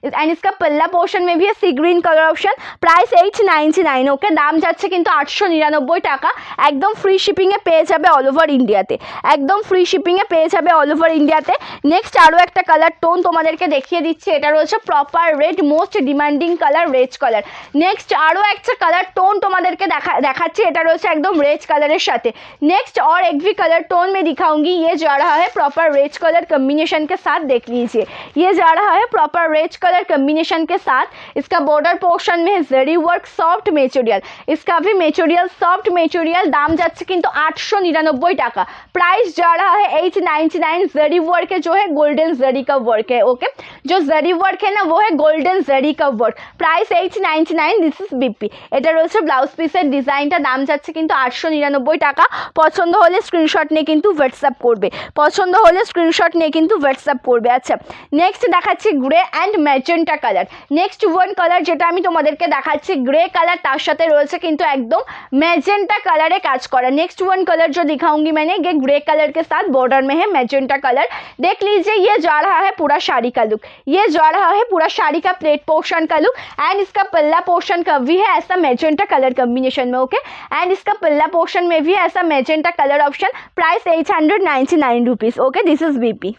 एंड इसका पल्ला पोर्शन में भी है sea green colour option, price 899। Okay, दाम जाচ্ছে কিন্তু 899 টাকা, একদম ফ্রি শিপিং এ পেয়ে যাবে অল ওভার ইন্ডিয়াতে, একদম ফ্রি শিপিং এ পেয়ে যাবে অল ওভার ইন্ডিয়াতে। নেক্সট আরও একটা কালার টোন তোমাদেরকে দেখিয়ে দিচ্ছি, এটা রয়েছে proper red, most demanding colour red colour. Next আরও একটা কালার টোন তোমাদেরকে দেখাচ্ছি, এটা রয়েছে একদম रेड कलर साथे। नेक्स्ट और एक भी कलर टोन में दिखाऊंगी, ये जा रहा है प्रॉपर रेड कलर कम्बिनेशन के साथ, देख लीजिए ये जा रहा है प्रॉपर रेड कलर कम्बिनेशन के साथ। इसका बॉर्डर पोर्शन में है जरी वर्क सॉफ्ट मेटेरियल, इसका भी मेटेरियल सॉफ्ट मेटेरियल, दाम जाচ্ছে কিন্তু 899 টাকা, प्राइस जा रहा है 899। जरी वर्क है जो है गोल्डन जरी का वर्क है। ओके, जो जरी वर्क है ना वो है गोल्डन जरी का work, price 899। This is BP. এটা রয়েছে ব্লাউজ পিসের ডিজাইনটা, দাম যাচ্ছে কিন্তু 899 টাকা। পছন্দ হলে স্ক্রিনশট নিয়ে কিন্তু হোয়াটসঅ্যাপ করবে, পছন্দ হলে স্ক্রিনশট নিয়ে কিন্তু হোয়াটসঅ্যাপ করবে। আচ্ছা, নেক্সট দেখাচ্ছি grey and magenta colour. Next one colour যেটা আমি তোমাদেরকে দেখাচ্ছি গ্রে কালার, তার সাথে রয়েছে কিন্তু একদম मैजेंटा कलर काज करा। नेक्स्ट वन कलर जो दिखाऊंगी मैंने ये ग्रे कलर के साथ बॉर्डर में है मैजेंटा कलर, देख लीजिए ये जा रहा है पूरा साड़ी का लुक, ये जा रहा है पूरा साड़ी का प्लेट पोर्शन का लुक। एंड इसका पल्ला पोर्शन का भी है ऐसा मैजेंटा कलर कॉम्बिनेशन में। ओके, एंड इसका पल्ला पोर्शन में भी ऐसा magenta colour option, price 899 rupees. Okay, this is BP,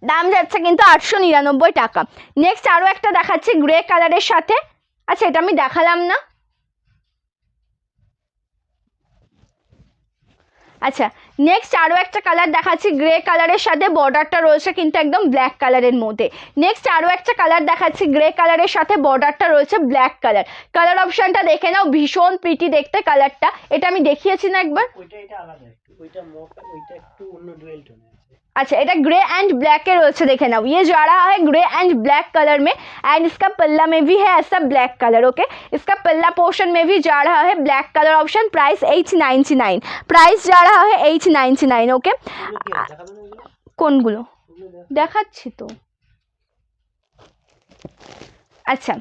দাম যাচ্ছে কিন্তু 899 টাকা। নেক্সট আরও একটা দেখাচ্ছি গ্রে কালারের সাথে। আচ্ছা, এটা আমি দেখালাম না। আচ্ছা, নেক্সট আরও একটা কালার দেখাচ্ছি গ্রে কালারের সাথে, বর্ডারটা রয়েছে কিন্তু একদম ব্ল্যাক কালারের মধ্যে। নেক্সট আরও একটা কালার দেখাচ্ছি গ্রে কালারের সাথে, বর্ডারটা রয়েছে ব্ল্যাক কালার। কালার অপশনটা দেখে নাও, ভীষণ প্রিটি দেখতে কালারটা। এটা আমি দেখিয়েছি না একবার? ওইটা এটা আলাদা একটু, ওইটা মোটা, ওইটা একটু অন্য ডুয়েল টোন আছে। अच्छा, এটা ग्रे एंड ब्लैक के रोज से देखे ना, ये जा रहा है ग्रे एंड ब्लैक कलर में। एंड इसका पल्ला में भी है ऐसा ब्लैक कलर। ओके, इसका पल्ला पोर्शन में भी जा रहा है black colour option, price 899, price जा रहा है 899। ओके, কোনগুলো দেখাচ্ছি তো। আচ্ছা,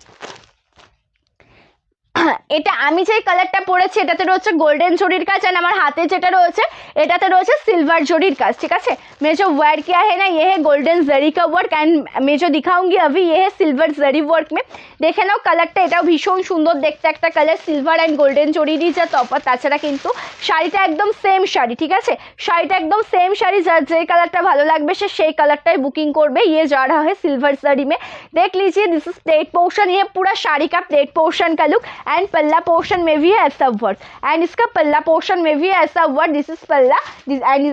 এটা আমি যে কালারটা পরেছি এটাতে রয়েছে গোল্ডেন জরির কাজ, আর আমার হাতে যেটা রয়েছে এটাতে রয়েছে সিলভার জরির কাজ। ঠিক আছে, मैं जो वेयर किया है ना ये है गोल्डन जरी का वर्क, एंड मैं जो दिखाऊंगी अभी ये है सिल्वर जरी वर्क में। দেখে নাও কালারটা, এটাও ভীষণ সুন্দর দেখতে একটা কালার, সিলভার অ্যান্ড গোল্ডেন জরিরই যা তফাৎ, তাছাড়া কিন্তু শাড়িটা একদম সেম শাড়ি। ঠিক আছে, শাড়িটা একদম সেম শাড়ি, যার যে কালারটা ভালো লাগবে সে সেই কালারটাই বুকিং করবে। ये जा रहा है सिल्वर जरी में, देख लीजिए दिस इज प्लेट पोर्शन, ये पूरा साड़ी का प्लेट पोर्शन का लुक। एंड पल्ला पोर्शन में भी है ऐसा वर्क, एंड इसका पल्ला पोर्शन में भी ऐसा वर्क, दिस इज पल्ला and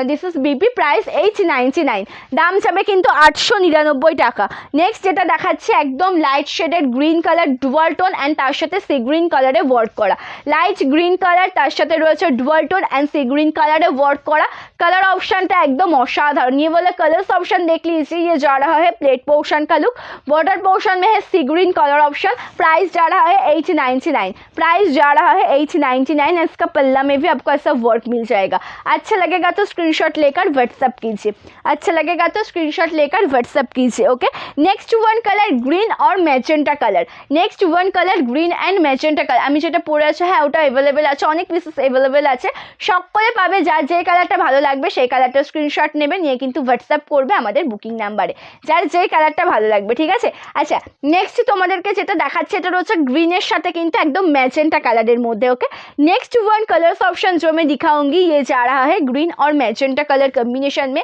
this is BP, price 899, দাম যাবে কিন্তু 899 টাকা। নেক্সট যেটা দেখাচ্ছি একদম light shaded green colour dual tone, and তার সাথে সি গ্রিন কালারে ওয়ার্ক করা, লাইট গ্রিন কালার তার সাথে রয়েছে dual tone and sea green কালারে ওয়ার্ক করা। कलर ऑप्शन टा एकदम असाधारण, ये वाला कलर्स ऑप्शन देख लीजिए, ये जा रहा है प्लेट पोर्शन का लुक, बॉर्डर पोर्शन में है sea green colour option, price जा रहा है 899, प्राइस जा रहा है 899। इसका पल्ला में भी आपको ऐसा वर्क मिल जाएगा। अच्छा लगेगा तो स्क्रीनशॉट लेकर व्हाट्सएप कीजिए, अच्छा लगेगा तो स्क्रीनशॉट लेकर व्हाट्सएप कीजिए। Okay, next one colour green और magenta colour. Next one colour green and magenta colour, আমি যেটা পরে আছে হ্যাঁ ওটা অ্যাভেলেবেল আছে, অনেক পিসেস অ্যাভেলেবেল আছে, সকলে পাবে। যার যে কালারটা ভালো লাগবে সেই কালারটা স্ক্রিনশট নেবে, নিয়ে কিন্তু হোয়াটসঅ্যাপ করবে আমাদের বুকিং নাম্বারে, যার যে কালারটা ভালো লাগবে। ঠিক আছে, আচ্ছা নেক্সট তোমাদেরকে যেটা দেখাচ্ছে এটা রয়েছে গ্রিনের সাথে কিন্তু একদম मैजेंटा कलर मध्य। Okay, next one colours option जो मैं दिखाऊंगी ये जा रहा है ग्रीन और मैजेंटा कलर कॉम्बिनेशन में,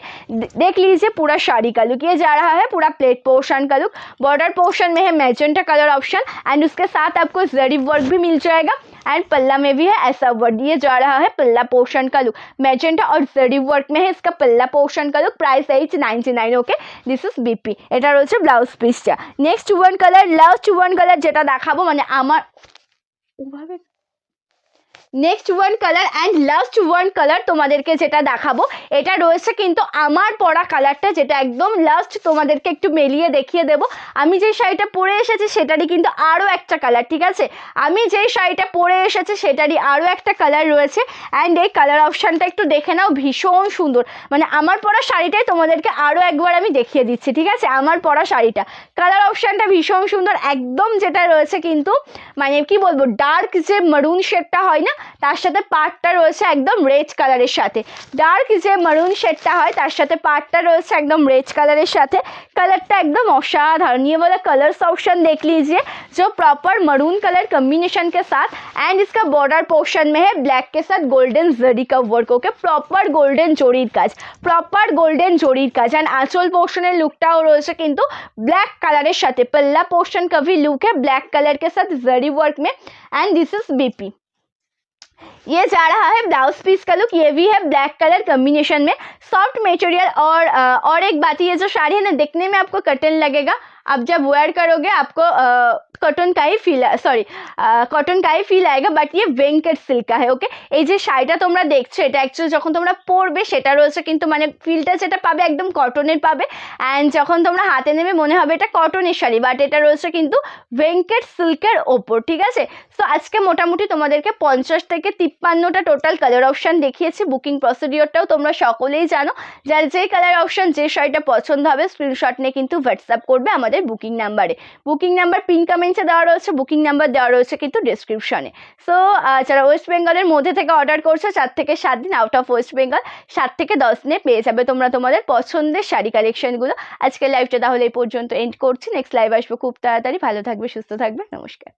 देख लीजिए पूरा साड़ी का लुक, ये जा रहा है पूरा प्लेट पोर्शन का लुक, बॉर्डर पोर्शन में है मैजेंटा कलर ऑप्शन, एंड उसके साथ आपको जरी वर्क भी मिल जाएगा, एंड पल्ला में भी है ऐसा वर्क, ये जा रहा है पल्ला पोर्शन का लुक, मैजेंटा और जरी वर्क में है इसका पल्ला पोर्शन का look, price 899। Okay, this is BP, এটা রয়েছে ব্লাউজ পিসটা। Next one colour, last one colour যেটা দেখাবো মানে আমার ওভাবে next one colour and last one colour তোমাদেরকে যেটা দেখাবো এটা রয়েছে কিন্তু আমার পরা কালারটা, যেটা একদম লাস্ট তোমাদেরকে একটু মেলিয়ে দেখিয়ে দেবো। আমি যে শাড়িটা পরে এসেছি সেটারই কিন্তু আরও একটা কালার। ঠিক আছে, আমি যেই শাড়িটা পরে এসেছি সেটারই আরও একটা কালার রয়েছে, অ্যান্ড এই কালার অপশানটা একটু দেখে নাও, ভীষণ সুন্দর। মানে আমার পরা শাড়িটাই তোমাদেরকে আরও একবার আমি দেখিয়ে দিচ্ছি। ঠিক আছে, আমার পরা শাড়িটা কালার অপশানটা ভীষণ সুন্দর, একদম যেটা রয়েছে কিন্তু মানে কি বলবো ডার্ক যে মারুন শেডটা হয় না তার সাথে পাড়টা রয়েছে একদম রেড কালারের সাথে। ডার্ক যে মারুন শেডটা হয় তার সাথে পাড়টা রয়েছে একদম রেড कलर साथ। कलर एकदम असाधारण, ये वाला कलर्स ऑप्शन देख लीजिए जो प्रॉपर मरून कलर कॉम्बिनेशन के साथ एंड इसका बॉर्डर पोर्शन में है ब्लैक के साथ गोल्डन जरी का वर्क। ओके, प्रॉपर गोल्डन जड़िर काज, प्रॉपर गोल्डन जड़िर काज एंड आँचल पोर्शनर लुकटाओ रयेछे किन्तु ब्लैक कलर साथ। पल्ला पोर्शन का भी लुक है ब्लैक कलर के साथ जरी वर्क में एंड दिस इज बीपी। ये जा रहा है ब्लाउज पीस का लुक, ये भी है ब्लैक कलर कॉम्बिनेशन में, सॉफ्ट मटेरियल। और एक बात, ये जो साड़ी है ना देखने में आपको कॉटन लगेगा, आप जब वेयर करोगे आपको कॉटन का ही फील, सॉरी कॉटन का ही फील आएगा, बाट ये वेंकट सिल्क का है। ओके, এই যে শাড়িটা তোমরা দেখছো এটা অ্যাকচুয়ালি যখন তোমরা পরবে সেটা রয়েছে কিন্তু মানে ফিলটা যেটা পাবে একদম কটনের পাবে অ্যান্ড যখন তোমরা হাতে নেবে মনে হবে এটা কটনের শাড়ি, বাট এটা রয়েছে কিন্তু ভেঙ্কট সিল্কের ওপর। ঠিক আছে, সো আজকে মোটামুটি তোমাদেরকে 50 থেকে 53টা টোটাল কালার অপশান দেখিয়েছি। বুকিং প্রসিডিওরটাও তোমরা সকলেই জানো, যার যে কালার অপশান যে শাড়িটা পছন্দ হবে স্ক্রিনশট নিয়ে কিন্তু হোয়াটসঅ্যাপ করবে আমাদের বুকিং নাম্বারে। বুকিং নাম্বার পিন কমেন্টসে দেওয়া রয়েছে, বুকিং নাম্বার দেওয়া রয়েছে কিন্তু ডেসক্রিপশনে। সো যারা ওয়েস্ট বেঙ্গলের মধ্যে থেকে অর্ডার করছো 4 থেকে 7 দিন, আউট অফ ওয়েস্ট বেঙ্গল 7 থেকে 10 দিনে পেয়ে যাবে তোমরা তোমাদের পছন্দের শাড়ি কালেকশনগুলো। আজকের লাইভটা তাহলে এই পর্যন্ত এন্ড করছি, নেক্সট লাইভ আসবো খুব তাড়াতাড়ি। ভালো থাকবে, সুস্থ থাকবে, নমস্কার।